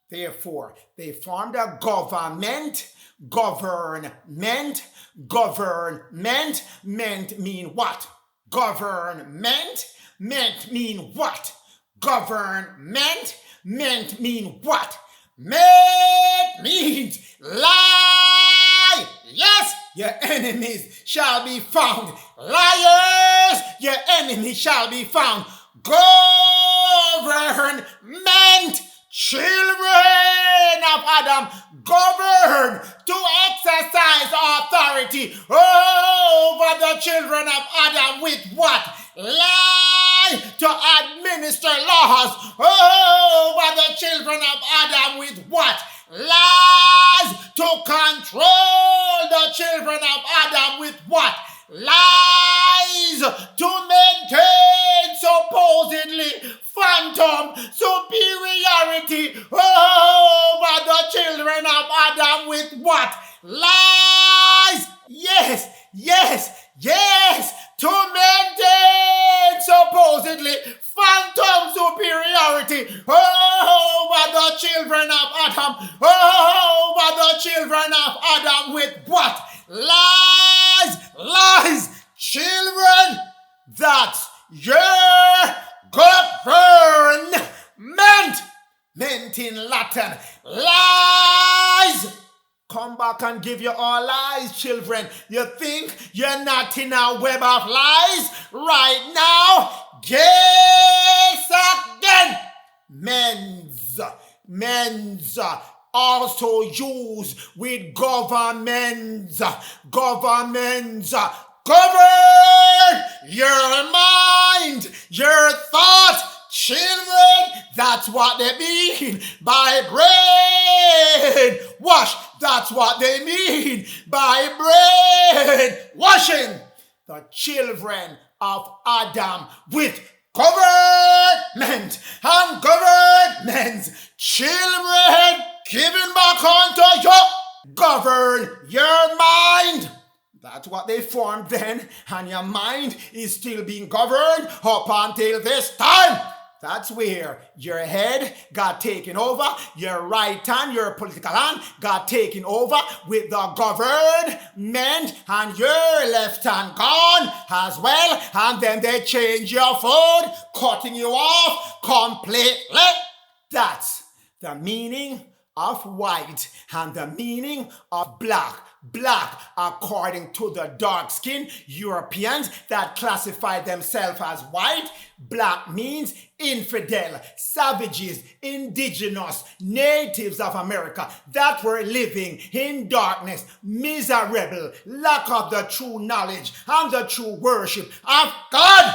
Therefore, they formed a government. Government mean what? Government mean what? Government mean what? Means lie. Yes, your enemies shall be found. Liars, your enemies shall be found. Government, children of Adam, govern to exercise authority over the children of Adam with what? Lie, to administer laws over the children of Adam with what? Lies, to control the children of Adam with what? Lies, to maintain supposedly phantom superiority over the children of Adam with what? Lies, yes, to maintain supposedly phantom superiority over the children of Adam, with what? Lies, children, that's your government, meant in Latin, lies. Come back and give you all lies, children. You think you're not in a web of lies right now? Guess again. Men's also used with governments. Govern your mind, your thoughts, children. That's what they mean by brain wash. That's what they mean by brain washing the children of Adam with government and governments. Children, giving back unto you. Govern your mind. That's what they formed then, and your mind is still being governed up until this time. That's where your head got taken over, your right hand, your political hand got taken over with the government, and your left hand gone as well, and then they change your food, cutting you off completely. That's the meaning of white and the meaning of black. Black, according to the dark-skinned Europeans that classify themselves as white, black means infidel, savages, indigenous, natives of America that were living in darkness, miserable, lack of the true knowledge and the true worship of God.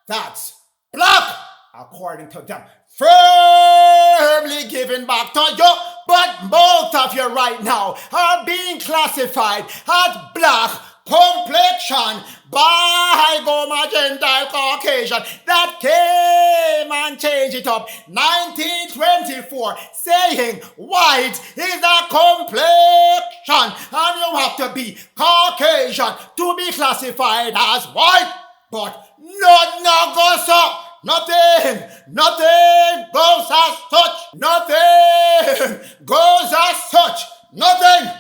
That's black, according to them. Firmly given back to you, but both of you right now are being classified as black complexion by Goma Gentile Caucasian that came and changed it up 1924, saying white is a complexion and you have to be Caucasian to be classified as white. But no goes up. Nothing goes as such. Nothing goes as such. Nothing.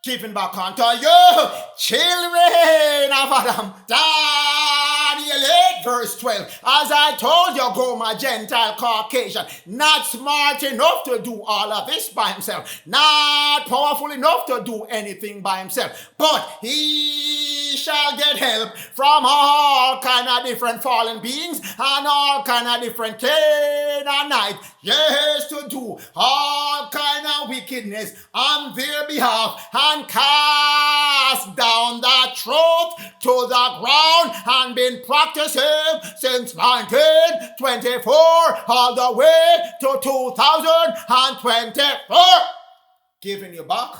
Giving back unto you, children of Adam. Daniel 8 verse 12. As I told you, Goma Gentile Caucasian, not smart enough to do all of this by himself. Not powerful enough to do anything by himself. But he shall get help from all kind of different fallen beings and all kind of different Canaanites. Yes, to do all kind of wickedness on their behalf and cast down the truth to the ground and been practicing since 1924 all the way to 2024. Giving you back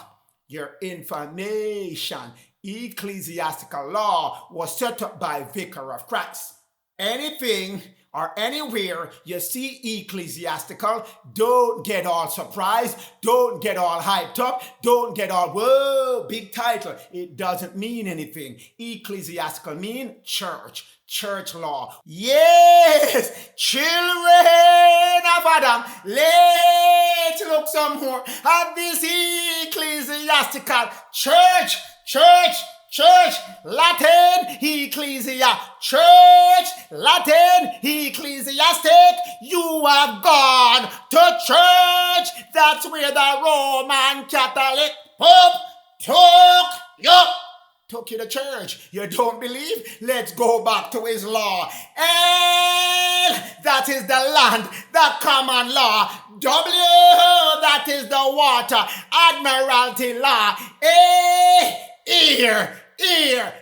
your information. Ecclesiastical law was set up by Vicar of Christ. Anything or anywhere you see ecclesiastical, don't get all surprised, don't get all hyped up, don't get all, whoa, big title. It doesn't mean anything. Ecclesiastical mean church law. Yes, children of Adam, let's look some more at this ecclesiastical church, Latin, ecclesia, church, Latin, ecclesiastic. You have gone to church. That's where the Roman Catholic Pope took you to church. You don't believe? Let's go back to his law. L, that is the land, the common law. W, that is the water, admiralty law. A, ear,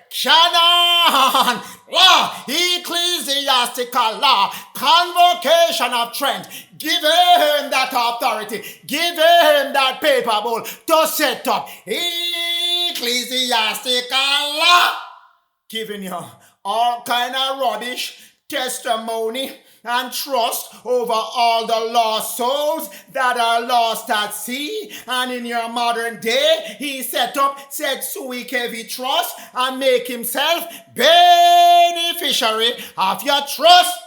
canon, law, ecclesiastical law, convocation of Trent. Give him that authority. Give him that paper bowl to set up ecclesiastical law. Giving you all kind of rubbish, testimony, and trust over all the lost souls that are lost at sea. And in your modern day, he said sui kevi trust and make himself beneficiary of your trust.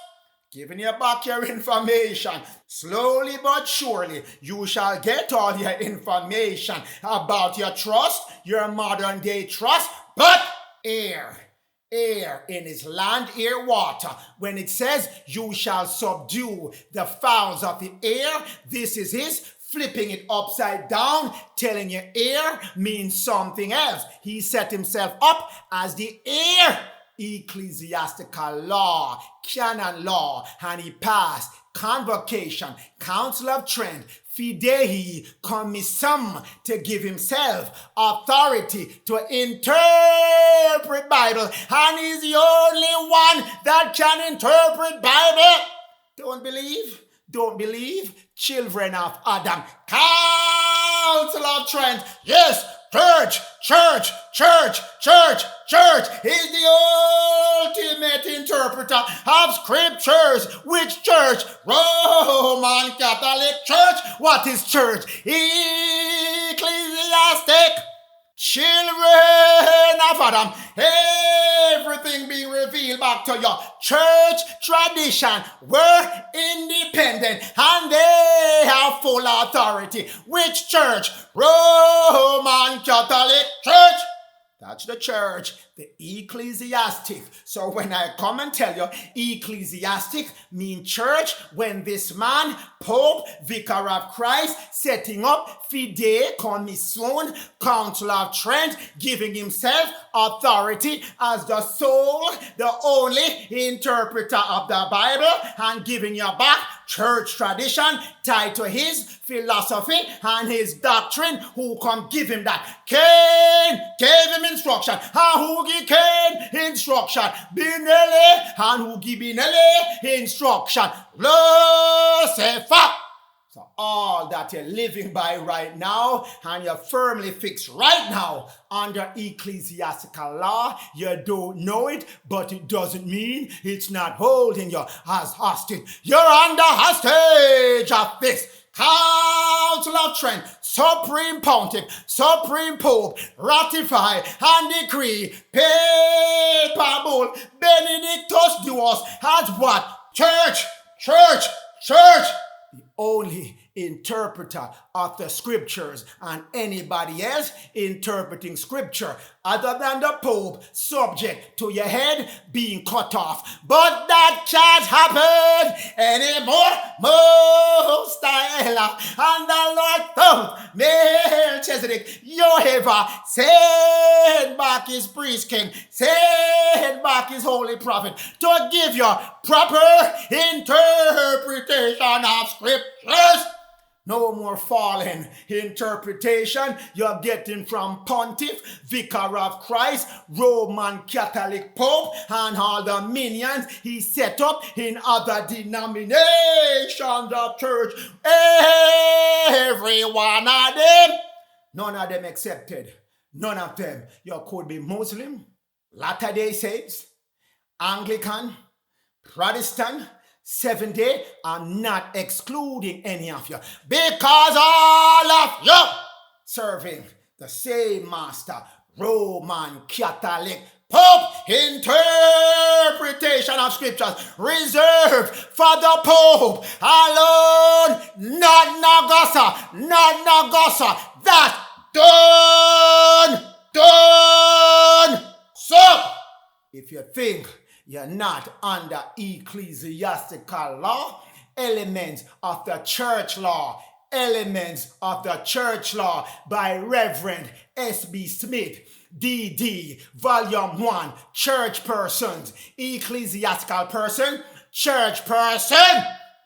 Giving you back your information. Slowly but surely, you shall get all your information about your trust, your modern day trust, but air in his land, air, water. When it says you shall subdue the fowls of the air, this is his flipping it upside down, telling you air means something else. He set himself up as the air. Ecclesiastical law, canon law, and he passed convocation, Council of Trent, Fidei Commissum, to give himself authority to interpret Bible, and he's the only one that can interpret Bible. Don't believe, children of Adam. Council of Trent, yes, church is the ultimate interpreter of scriptures. Which church? Roman Catholic Church. What is church? Ecclesiastic children of Adam, everything being revealed back to you. Church tradition were independent and they have full authority. Which church? Roman Catholic Church. That's the church, the ecclesiastic. So when I come and tell you ecclesiastic mean church, when this man, Pope, Vicar of Christ, setting up Fide Commission, Council of Trent, giving himself authority as the sole, the only interpreter of the Bible, and giving you back church tradition tied to his philosophy and his doctrine. Who come give him that? Cain gave him instruction. And who give Cain instruction? Binele. And who give Binele instruction? Lucifer. So all that you're living by right now and you're firmly fixed right now under ecclesiastical law, you don't know it, but it doesn't mean it's not holding you as hostage. You're under hostage of this. Council of Trent, Supreme Pontiff, Supreme Pope, ratify and decree, papal bull, Benedictus Duos as what? Church, church, church. The only interpreter of the scriptures, and anybody else interpreting scripture other than the Pope, subject to your head being cut off. But that can't happen anymore. Most Ella and the Lord thought Melchizedek, Jehovah, send back his priest king, send back his holy prophet to give you proper interpretation of scriptures. No more fallen interpretation you're getting from Pontiff, Vicar of Christ, Roman Catholic Pope, and all the minions he set up in other denominations of church. Every one of them, none of them accepted. None of them. You could be Muslim, Latter-day Saints, Anglican, Protestant, Seventh-day, I'm not excluding any of you, because all of you serving the same master, Roman Catholic Pope. Interpretation of scriptures reserved for the Pope alone, not Nagosa, not Nagosa. That done. So, if you think you're not under ecclesiastical law, elements of the church law by Reverend S.B. Smith, D.D., Volume 1, Church Persons, Ecclesiastical Person, Church Person.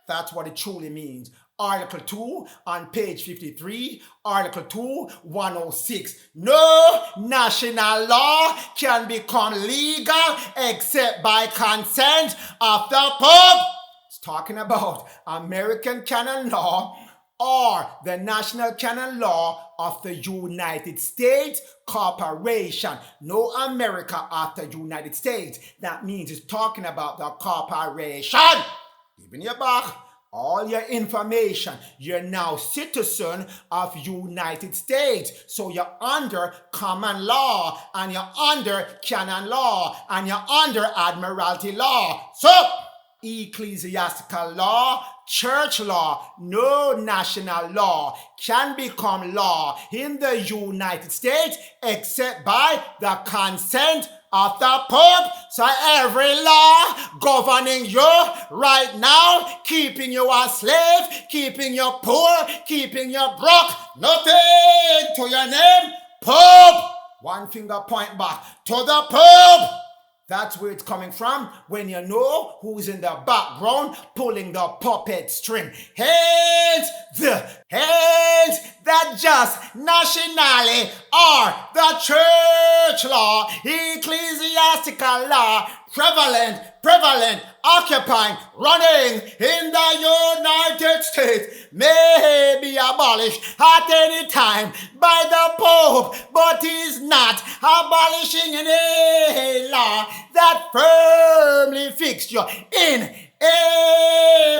That's what it truly means. Article 2 on page 53, Article 2, 106. No national law can become legal except by consent of the Pope. It's talking about American canon law or the national canon law of the United States Corporation. No America after United States. That means it's talking about the corporation. Giving you back all your information. You're now citizen of United States. So you're under common law, and you're under canon law, and you're under admiralty law. So, ecclesiastical law, church law, no national law can become law in the United States except by the consent of the Pope. So every law governing you right now, keeping you a slave, keeping you poor, keeping you broke, nothing to your name, Pope. One finger point back to the Pope. That's where it's coming from when you know who's in the background pulling the puppet string. Hence that just nationally or the church law, ecclesiastical law, prevalent, occupying, running in the United States may be abolished at any time by the Pope, but is not abolishing any law that firmly fixed you in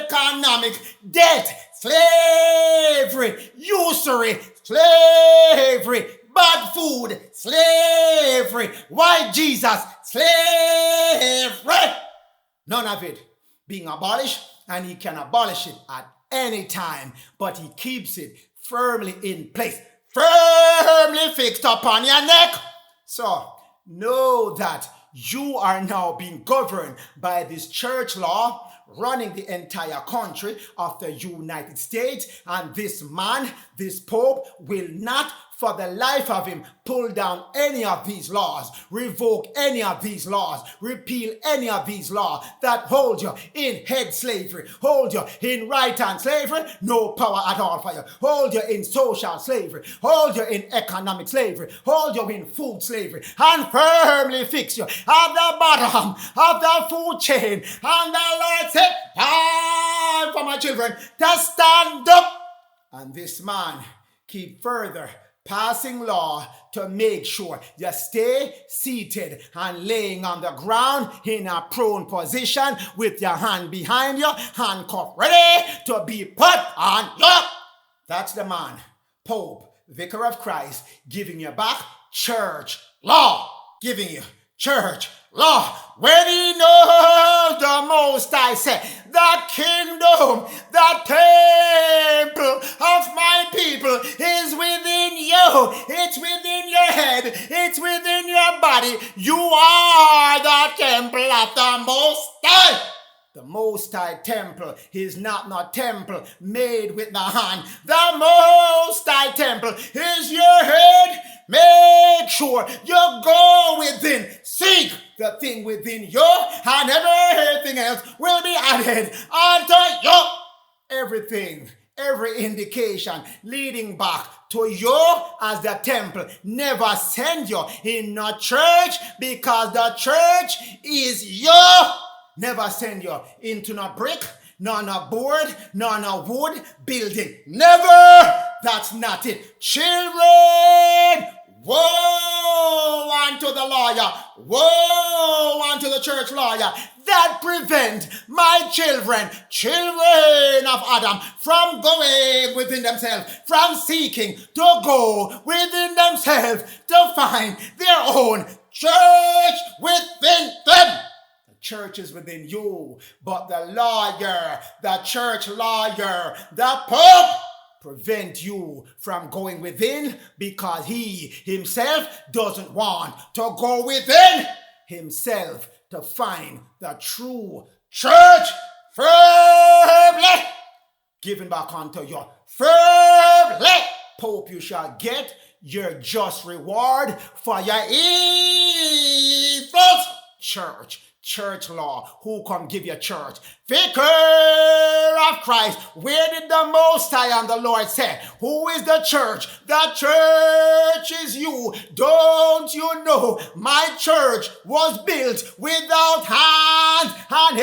economic debt, slavery, usury, slavery, but Dog food, slavery. White Jesus, slavery. None of it being abolished, and he can abolish it at any time, but he keeps it firmly in place, firmly fixed upon your neck. So know that you are now being governed by this church law running the entire country of the United States, and this man, this Pope, will not for the life of him pull down any of these laws, revoke any of these laws, repeal any of these laws that hold you in head slavery, hold you in right hand slavery, no power at all for you, hold you in social slavery, hold you in economic slavery, hold you in food slavery, and firmly fix you at the bottom of the food chain. And the Lord said, time for my children to stand up. And this man keep further passing law to make sure you stay seated and laying on the ground in a prone position with your hand behind you, handcuffed, ready to be put on you. That's the man, Pope, Vicar of Christ, giving you back church law, giving you church law. When he knows the Most I say, the kingdom, the temple of my people is within you. It's within your head. It's within your body. You are the temple of the Most High. The Most High temple is not no temple made with the hand. The Most High temple is your head. Make sure you go within. Seek the thing within you, and everything else will be added unto you. Everything, every indication leading back to you as the temple never send you in no church, because the church is you. Never send you into no brick, no board, no wood building. Never. That's not it. Children, woe unto the lawyer, woe unto the church lawyer that prevent my children, children of Adam, from going within themselves, from seeking to go within themselves to find their own church within them. Church is within you, but the lawyer, the church lawyer, the Pope, prevent you from going within because he himself doesn't want to go within himself to find the true church firmly given back unto you. Firmly, Pope, you shall get your just reward for your evils. Church law. Who come give you church? Vicar of Christ. Where did the Most High and the Lord say? Who is the church? The church is you. Don't you know my church was built without hands, and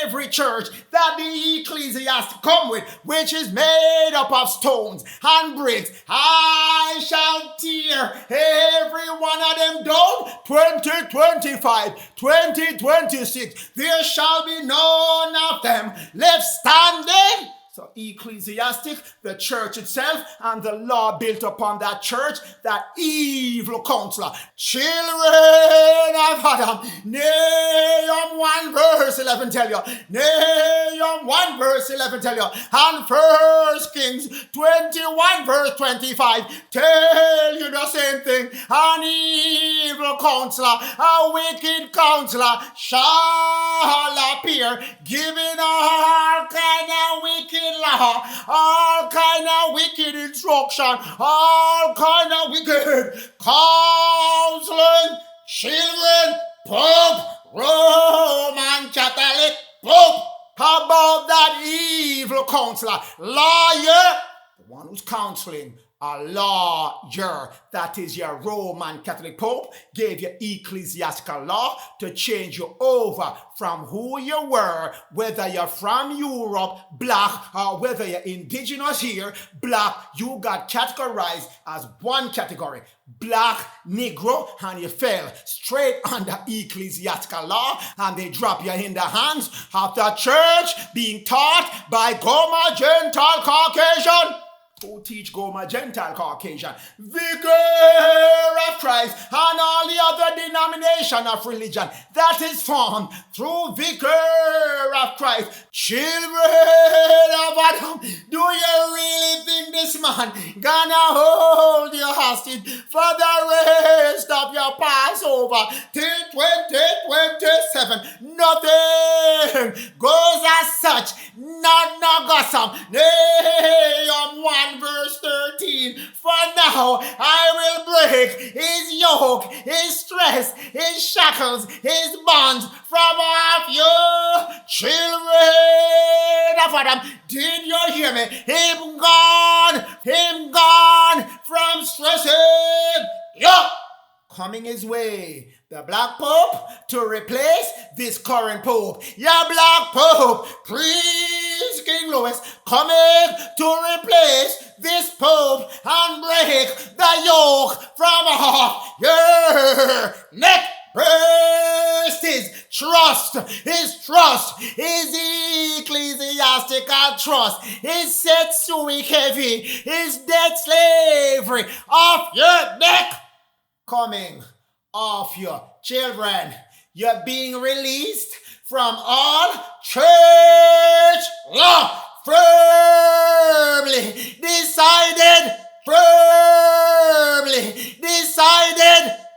every church that the ecclesiastic come with, which is made up of stones and bricks, I shall tear every one of them down. 2025, 2026, there shall be none of them left standing. So ecclesiastic, the church itself, and the law built upon that church, that evil counselor. Children of Adam, Nahum 1 verse 11 tell you, Nahum 1 verse 11 tell you, and 1 Kings 21 verse 25 tell you the same thing. An evil counselor, a wicked counselor shall appear, giving all kind of wicked law, all kind of wicked instruction, all kind of wicked counseling. Children, Pope, Roman Catholic Pope, how about that evil counselor, lawyer, the one who's counseling? A lawyer, that is your Roman Catholic Pope, gave you ecclesiastical law to change you over from who you were, whether you're from Europe, black, or whether you're indigenous here, black. You got categorized as one category, black, Negro, and you fell straight under ecclesiastical law, and they drop you in the hands of the church being taught by Goma, Gentile, Caucasian. Who teach go my Gentile Caucasian, Vicar of Christ, and all the other denomination of religion that is formed through Vicar of Christ. Children of Adam, do you really think this man gonna hold you hostage for the rest of your Passover till 2027? Nothing goes as such, not no gossip. Nahum 1 verse 13. For now I will break his yoke, his stress, his shackles, his bonds from off you. Children of Adam, did you hear me? Him gone from stressing you. Coming his way, the Black Pope to replace this current Pope. Yeah, Black Pope, please, King Louis, coming to replace this Pope and break the yoke from off your neck. First his trust, his ecclesiastical trust, his set sui heavy, his debt slavery off your neck. Coming off your children. You're being released from all church law. Firmly decided.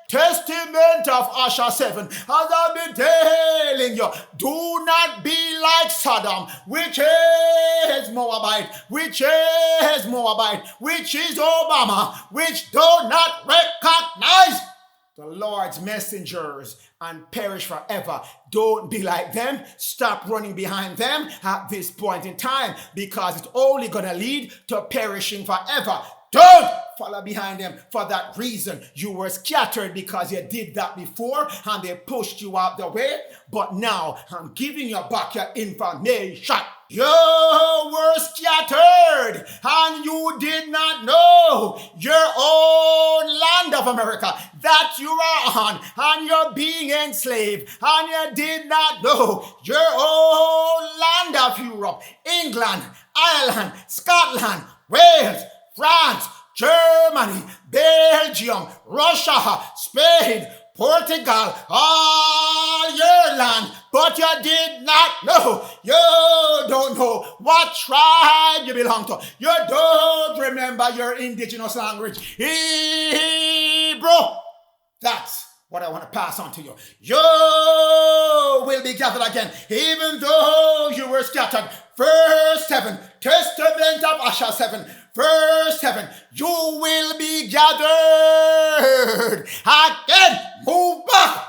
Testament of Asher 7. As I've been telling you, do not be like Sodom, which is Moabite, which is Obama, which do not recognize the Lord's messengers and perish forever. Don't be like them. Stop running behind them at this point in time, because it's only going to lead to perishing forever. Don't follow behind them. For that reason, you were scattered because you did that before and they pushed you out the way. But now I'm giving you back your information. You were scattered and you did not know your own land of America that you are on, and you're being enslaved, and you did not know your own land of Europe, England, Ireland, Scotland, Wales, France, Germany, Belgium, Russia, Spain, Portugal, all your land, but you did not know. You don't know what tribe you belong to. You don't remember your indigenous language, Hebrew. That's what I want to pass on to you. You will be gathered again, even though you were scattered. Verse 7, Testament of Asher 7. Verse 7, you will be gathered again. Move back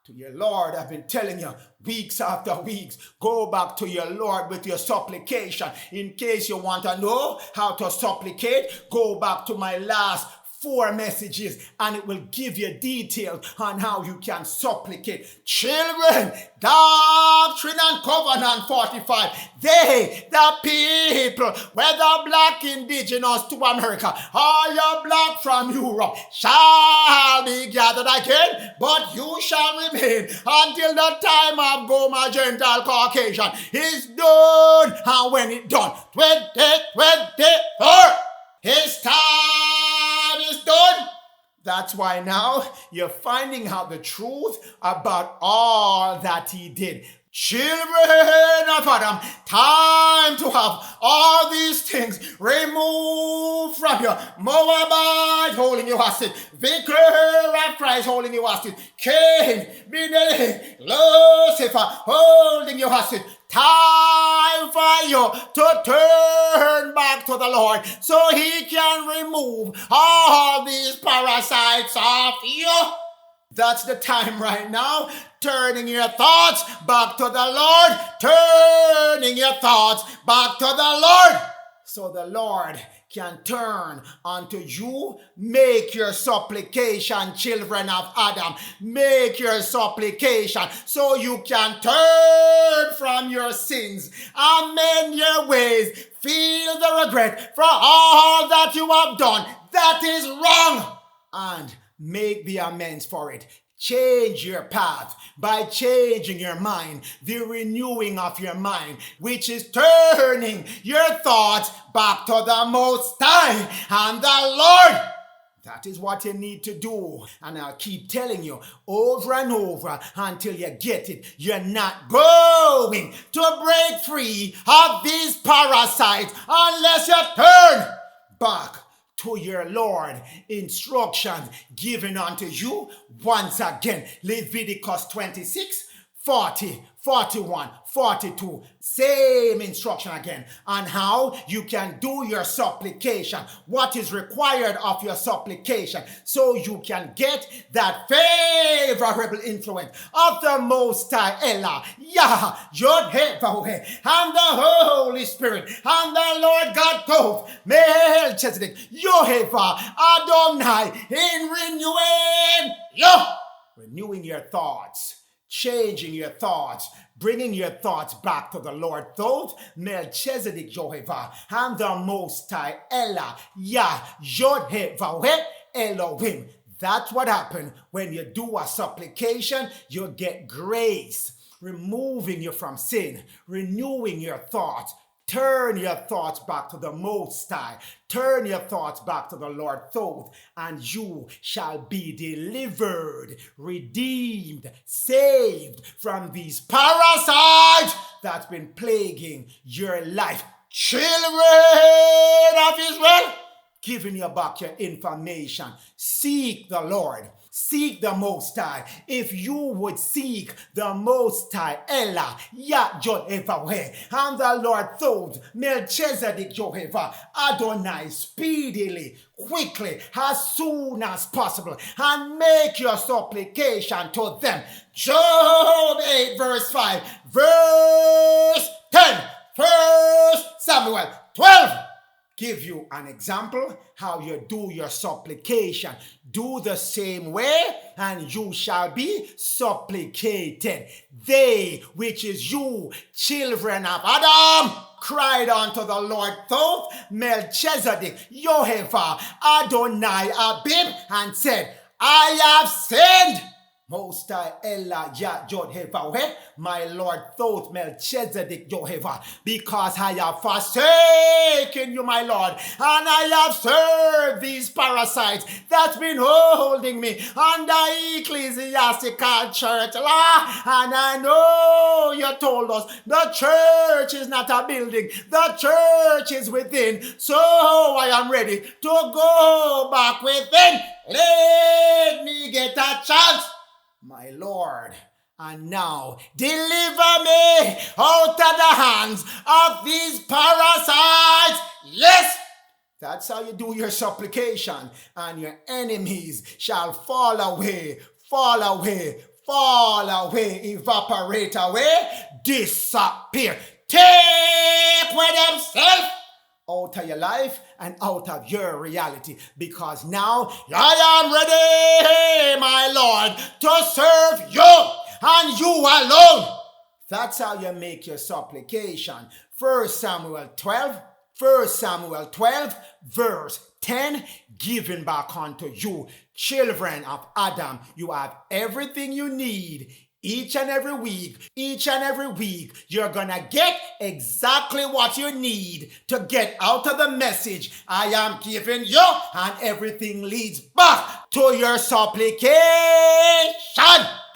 to your Lord. I've been telling you weeks after weeks. Go back to your Lord with your supplication. In case you want to know how to supplicate, go back to my last 4 messages and it will give you details on how you can supplicate. Children, Doctrine and Covenant 45. They, the people, whether black indigenous to America or you black from Europe, shall be gathered again, but you shall remain until the time of Goma Gentile Caucasian is done. And when it's done, 2024, his time is done. That's why now you're finding out the truth about all that he did. Children of Adam, time to have all these things removed from you. Moabite holding you hostage. Vicar of Christ holding you hostage. Cain, Mandell, Lucifer holding you hostage. Time for you to turn back to the Lord so he can remove all these parasites off you. That's the time right now. Turning your thoughts back to the Lord. Turning your thoughts back to the Lord. So the Lord can turn unto you. Make your supplication, children of Adam. Make your supplication so you can turn from your sins. Amend your ways. Feel the regret for all that you have done that is wrong. And make the amends for it. Change your path by changing your mind, the renewing of your mind, which is turning your thoughts back to the Most High and the Lord. That is what you need to do. And I'll keep telling you over and over until you get it. You're not going to break free of these parasites unless you turn back to your Lord. Instructions given unto you once again. Leviticus 26, 40, 41, 42. Same instruction again on how you can do your supplication. What is required of your supplication so you can get that favorable influence of the Most High Elah, Yah, Yod, He, Vav, He, and the Holy Spirit, and the Lord God Thoth, Melchizedek, Yehovah, Adonai, in renewing your thoughts. Changing your thoughts, bringing your thoughts back to the Lord Thoth, Melchizedek, Yehovah, and the Most High Elah, Yah, Yod, He, Vav, He, Elohim. That's what happened when you do a supplication. You get grace, removing you from sin, renewing your thoughts. Turn your thoughts back to the Most High. Turn your thoughts back to the Lord Thoth, and you shall be delivered, redeemed, saved from these parasites that's been plaguing your life. Children of Israel, giving you back your information. Seek the Lord. Seek the Most High. If you would seek the Most High Elah, Yah, Yod, He, Vav, He, and the Lord Thoth, Melchizedek, Yehovah, Adonai, speedily, quickly, as soon as possible, and make your supplication to them. Job 8 verse 5, verse 10, 1 Samuel 12. Give you an example how you do your supplication. Do the same way, and you shall be supplicated. They, which is you, children of Adam, cried unto the Lord Thoth, Melchizedek, Yehovah, Adonai, Abib, and said, I have sinned. Most High Elah, Yah, Yod, He, Vav, He, my Lord Thoth, Melchizedek, Yehovah, because I have forsaken you, my Lord, and I have served these parasites that's been holding me under ecclesiastical church law. And I know you told us the church is not a building, the church is within, so I am ready to go back within. Let me get a chance, my Lord, and now deliver me out of the hands of these parasites. Yes, that's how you do your supplication, and your enemies shall fall away, fall away, fall away, evaporate away, disappear, take with themselves out of your life and out of your reality, because now I am ready, my Lord, to serve you and you alone. That's how you make your supplication. 1 Samuel 12, verse 10, given back unto you, children of Adam. You have everything you need. Each and every week, you're gonna get exactly what you need to get out of the message I am giving you, and everything leads back to your supplication.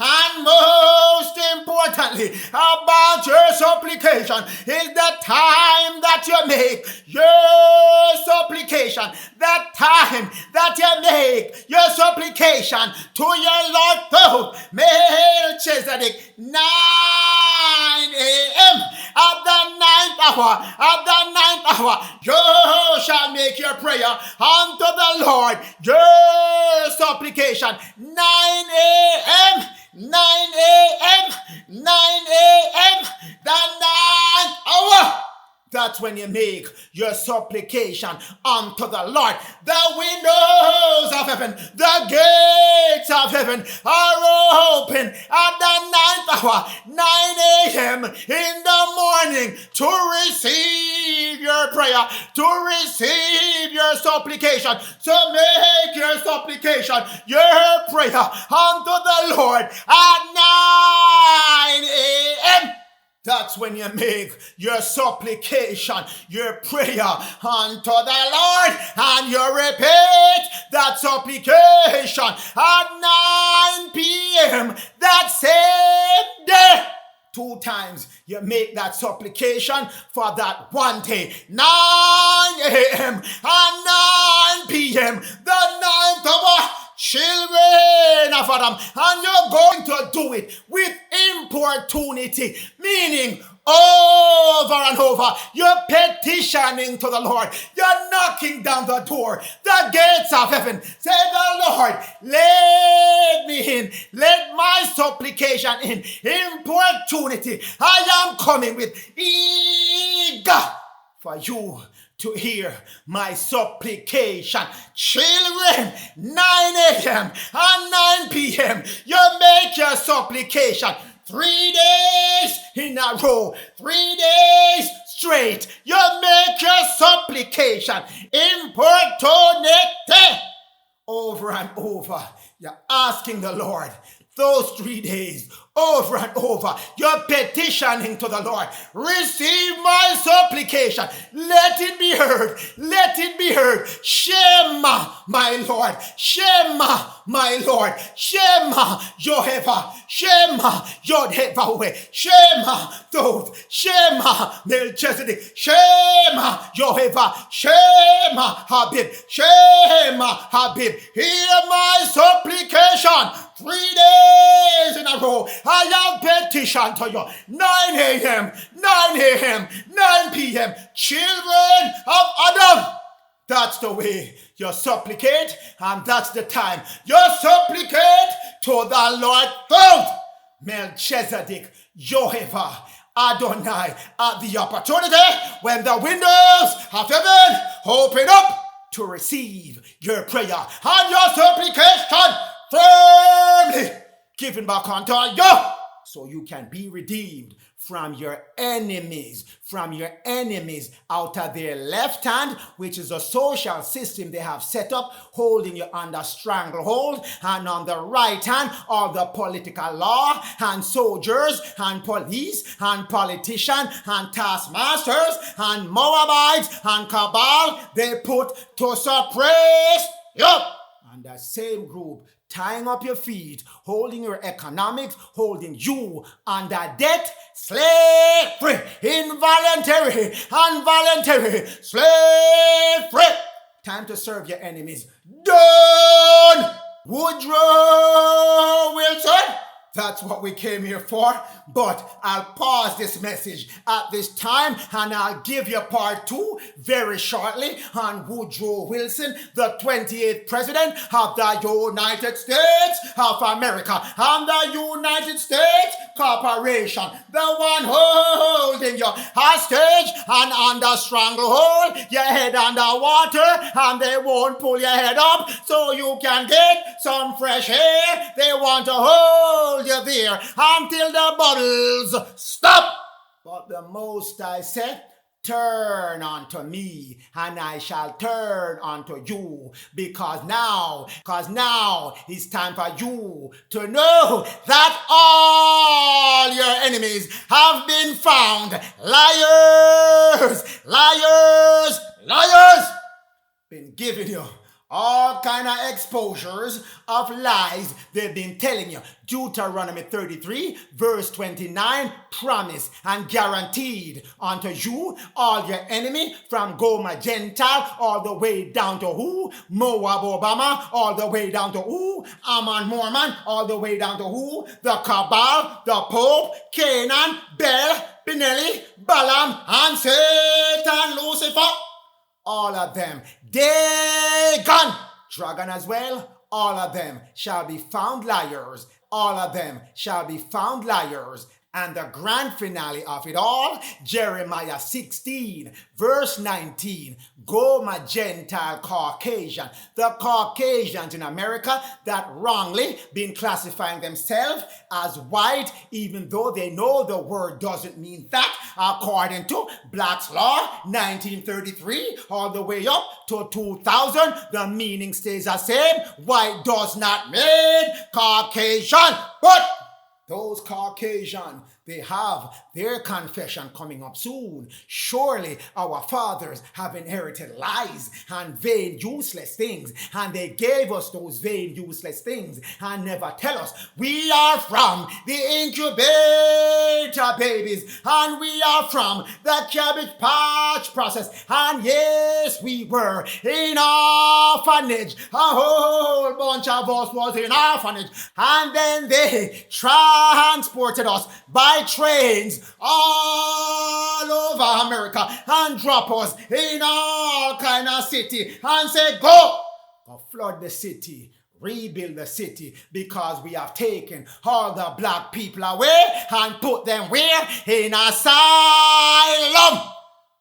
And most importantly about your supplication is the time that you make your supplication. The time that you make your supplication to your Lord Thoth, Melchizedek, 9 a.m. At the ninth hour, you shall make your prayer unto the Lord, your supplication. 9 a.m. 9 a.m., 9 a.m., the 9th hour. That's when you make your supplication unto the Lord. The windows of heaven, the gates of heaven are open at the ninth hour, 9 a.m. in the morning, to receive your prayer, to receive your supplication, to make your supplication, your prayer unto the Lord at 9 a.m. That's when you make your supplication, your prayer unto the Lord, and you repeat that supplication at 9 p.m. that same day. 2 times you make that supplication for that one day. 9 a.m. and 9 p.m. the ninth hour. Children of Adam, and you're going to do it with importunity, meaning over and over. You're petitioning to the Lord. You're knocking down the door, the gates of heaven. Say, the Lord, let me in. Let my supplication in. Importunity. I am coming with eager for you to hear my supplication. Children, 9 a.m. and 9 p.m. you make your supplication 3 days in a row, 3 days straight. You make your supplication importunity over and over. You're asking the Lord those 3 days over and over. You're petitioning to the Lord. Receive my supplication. Let it be heard. Let it be heard. Shema, my Lord. Shema, my Lord. Shema, Jehovah. Shema, Yod-Heh-Vah-Weh. Shema, Thoth. Shema, Melchizedek. Shema, Jehovah. Shema, Habib. Shema, Habib. Hear my supplication. 3 days in a row. I have petitioned to you. 9 a.m., 9 a.m., 9 p.m. Children of Adam. That's the way you supplicate, and that's the time you supplicate to the Lord God, Melchizedek, Jehovah, Adonai, at the opportunity when the windows of heaven open up to receive your prayer and your supplication firmly given back unto you, so you can be redeemed from your enemies out of their left hand, which is a social system they have set up, holding you under stranglehold, and on the right hand, all the political law, and soldiers, and police, and politicians, and taskmasters, and Moabites, and cabal, they put to suppress you. And that same group tying up your feet, holding your economics, holding you under debt, slavery, involuntary, involuntary, slavery. Time to serve your enemies. Done! Woodrow Wilson. That's what we came here for. But I'll pause this message at this time, and I'll give you part 2 very shortly on Woodrow Wilson, the 28th President of the United States of America, and the United States Corporation, the one holding you hostage and under stranglehold, your head underwater, and they won't pull your head up so you can get some fresh air. They want to hold you there until the bubbles stop. But the Most High said, turn unto me, and I shall turn unto you, because now it's time for you to know that all your enemies have been found. Liars, liars, liars. Been giving you all kind of exposures of lies they've been telling you. Deuteronomy 33 verse 29 promised and guaranteed unto you all your enemy, from Gomer Gentile all the way down to who? Moab Obama, all the way down to who? Ammon Mormon, all the way down to who? The Cabal, the Pope, Canaan, Bel, Benelli, Balaam, and Satan, Lucifer. All of them, Dagon, dragon as well, all of them shall be found liars. All of them shall be found liars. And the grand finale of it all, Jeremiah 16, verse 19, go my Gentile Caucasian. The Caucasians in America that wrongly been classifying themselves as white, even though they know the word doesn't mean that, according to Black's Law 1933 all the way up to 2000, the meaning stays the same. White does not mean Caucasian, but those Caucasian, they have their confession coming up soon. Surely our fathers have inherited lies and vain, useless things, and they gave us those vain, useless things and never tell us we are from the incubator babies, and we are from the cabbage patch process, and yes, we were in orphanage. A whole bunch of us was in orphanage, and then they transported us by trains all over America and drop us in all kind of city and say, go flood the city, rebuild the city, because we have taken all the black people away and put them where? In asylum.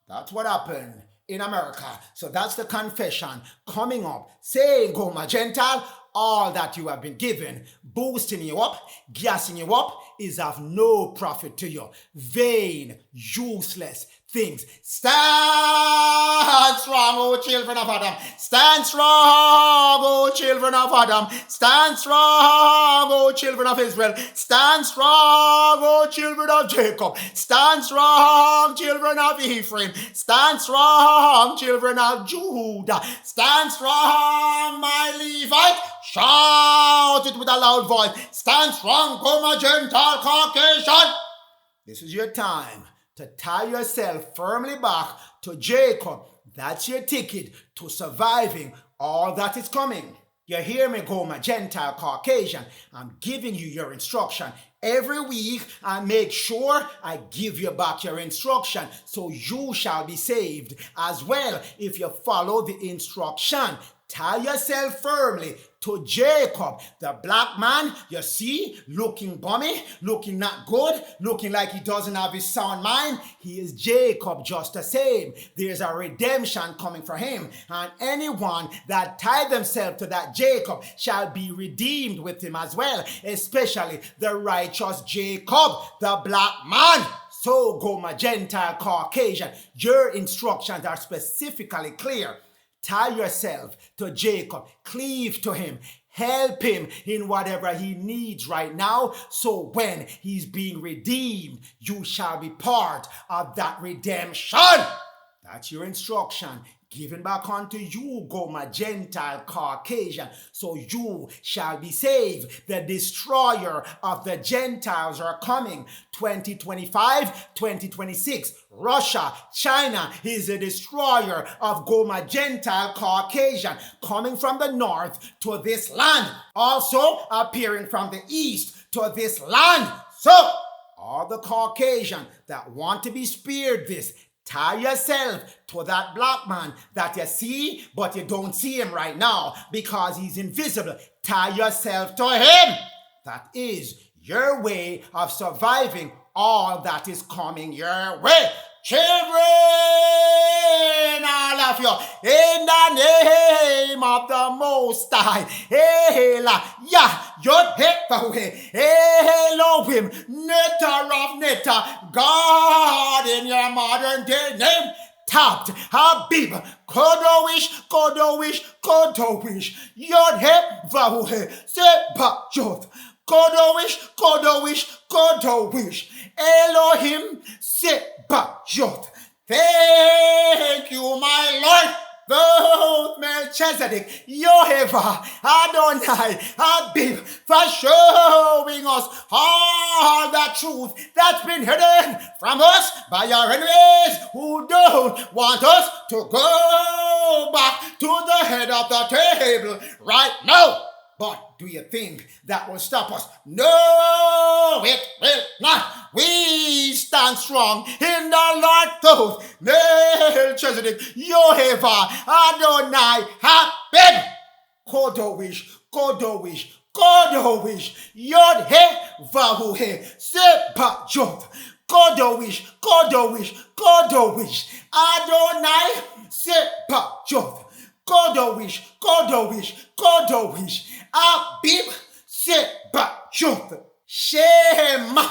That's what happened in America. So that's the confession coming up, saying, go my Gentile, all that you have been given, boosting you up, gassing you up, is of no profit to you. Vain, useless things. Stand strong, O children of Adam. Stand strong, O children of Adam. Stand strong, O children of Israel. Stand strong, O children of Jacob. Stand strong, children of Ephraim. Stand strong, children of Judah. Stand strong, my Levite. Shout it with a loud voice. Stand strong, O my Gentile Caucasian. This is your time to tie yourself firmly back to Jacob. That's your ticket to surviving all that is coming. You hear me, go my Gentile Caucasian. I'm giving you your instruction every week. I make sure I give you back your instruction so you shall be saved as well if you follow the instruction. Tie yourself firmly to Jacob, the black man, you see, looking bummy, looking not good, looking like he doesn't have his sound mind. He is Jacob just the same. There's a redemption coming for him, and anyone that tie themselves to that Jacob shall be redeemed with him as well, especially the righteous Jacob, the black man. So go my Gentile Caucasian, your instructions are specifically clear. Tie yourself to Jacob, cleave to him, help him in whatever he needs right now, so when he's being redeemed, you shall be part of that redemption. That's your instruction given back unto you, go my Gentile Caucasian, so you shall be saved. The destroyer of the Gentiles are coming. 2025, 2026. Russia, China is a destroyer of go my Gentile Caucasian, coming from the north to this land, also appearing from the east to this land. So, all the Caucasian that want to be spared this, tie yourself to that black man that you see, but you don't see him right now because he's invisible. Tie yourself to him. That is your way of surviving all that is coming your way. Children, all of you, in the name of the Most High, Yod-Heh-Vah-Weh, Elohim, Netter of Netter, God in your modern day name, Tabt, Habib, Kodowish, Kodowish, Kodowish, Yod-Heh-Vah-Weh, Sebayoth, Kodowish, Kodowish, Kodowish, Elohim, Sebayoth. Thank you, my Lord. Both Melchizedek, Yehovah, Adonai, Habib, for showing us all the truth that's been hidden from us by our enemies who don't want us to go back to the head of the table right now. But do you think that will stop us? No, it will not. We stand strong in the Lord Thoth, Melchizedek, Yehovah, Adonai, Habib, Kodowish, Kodowish, Kodosh, Yod He Vahu He, Seba Yod, Kodosh, Kodosh, Kodosh, Adonai, Seba Yod, Kodosh, Kodosh, Kodosh, Abib, Seba Yod, Shema.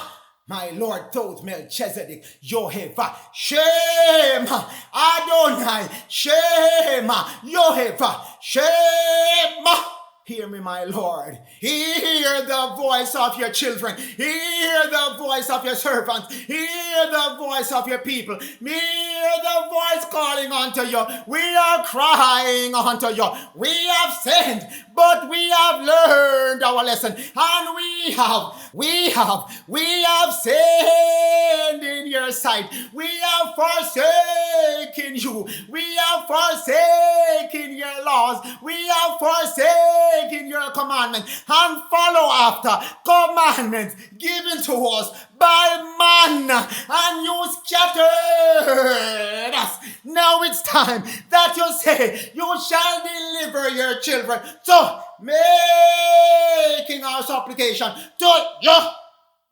My Lord told Melchizedek, Yoheva, Shema, Adonai, Shema, Yoheva, Shema. Hear me, my Lord. Hear the voice of your children. Hear the voice of your servants. Hear the voice of your people. Hear the voice calling unto you. We are crying unto you. We have sinned, but we have learned our lesson. And we have sinned in your sight. We have forsaken you. We have forsaken your laws. We have forsaken your commandments and follow after commandments given to us by man, and you scattered us. Now it's time that you say you shall deliver your children. So making our supplication to you,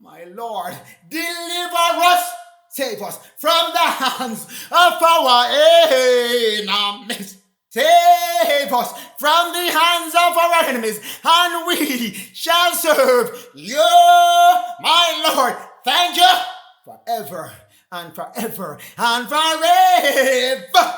my Lord, deliver us, save us from the hands of our enemies. Save us from the hands of our enemies, and we shall serve you, my Lord. Thank you forever and forever and forever.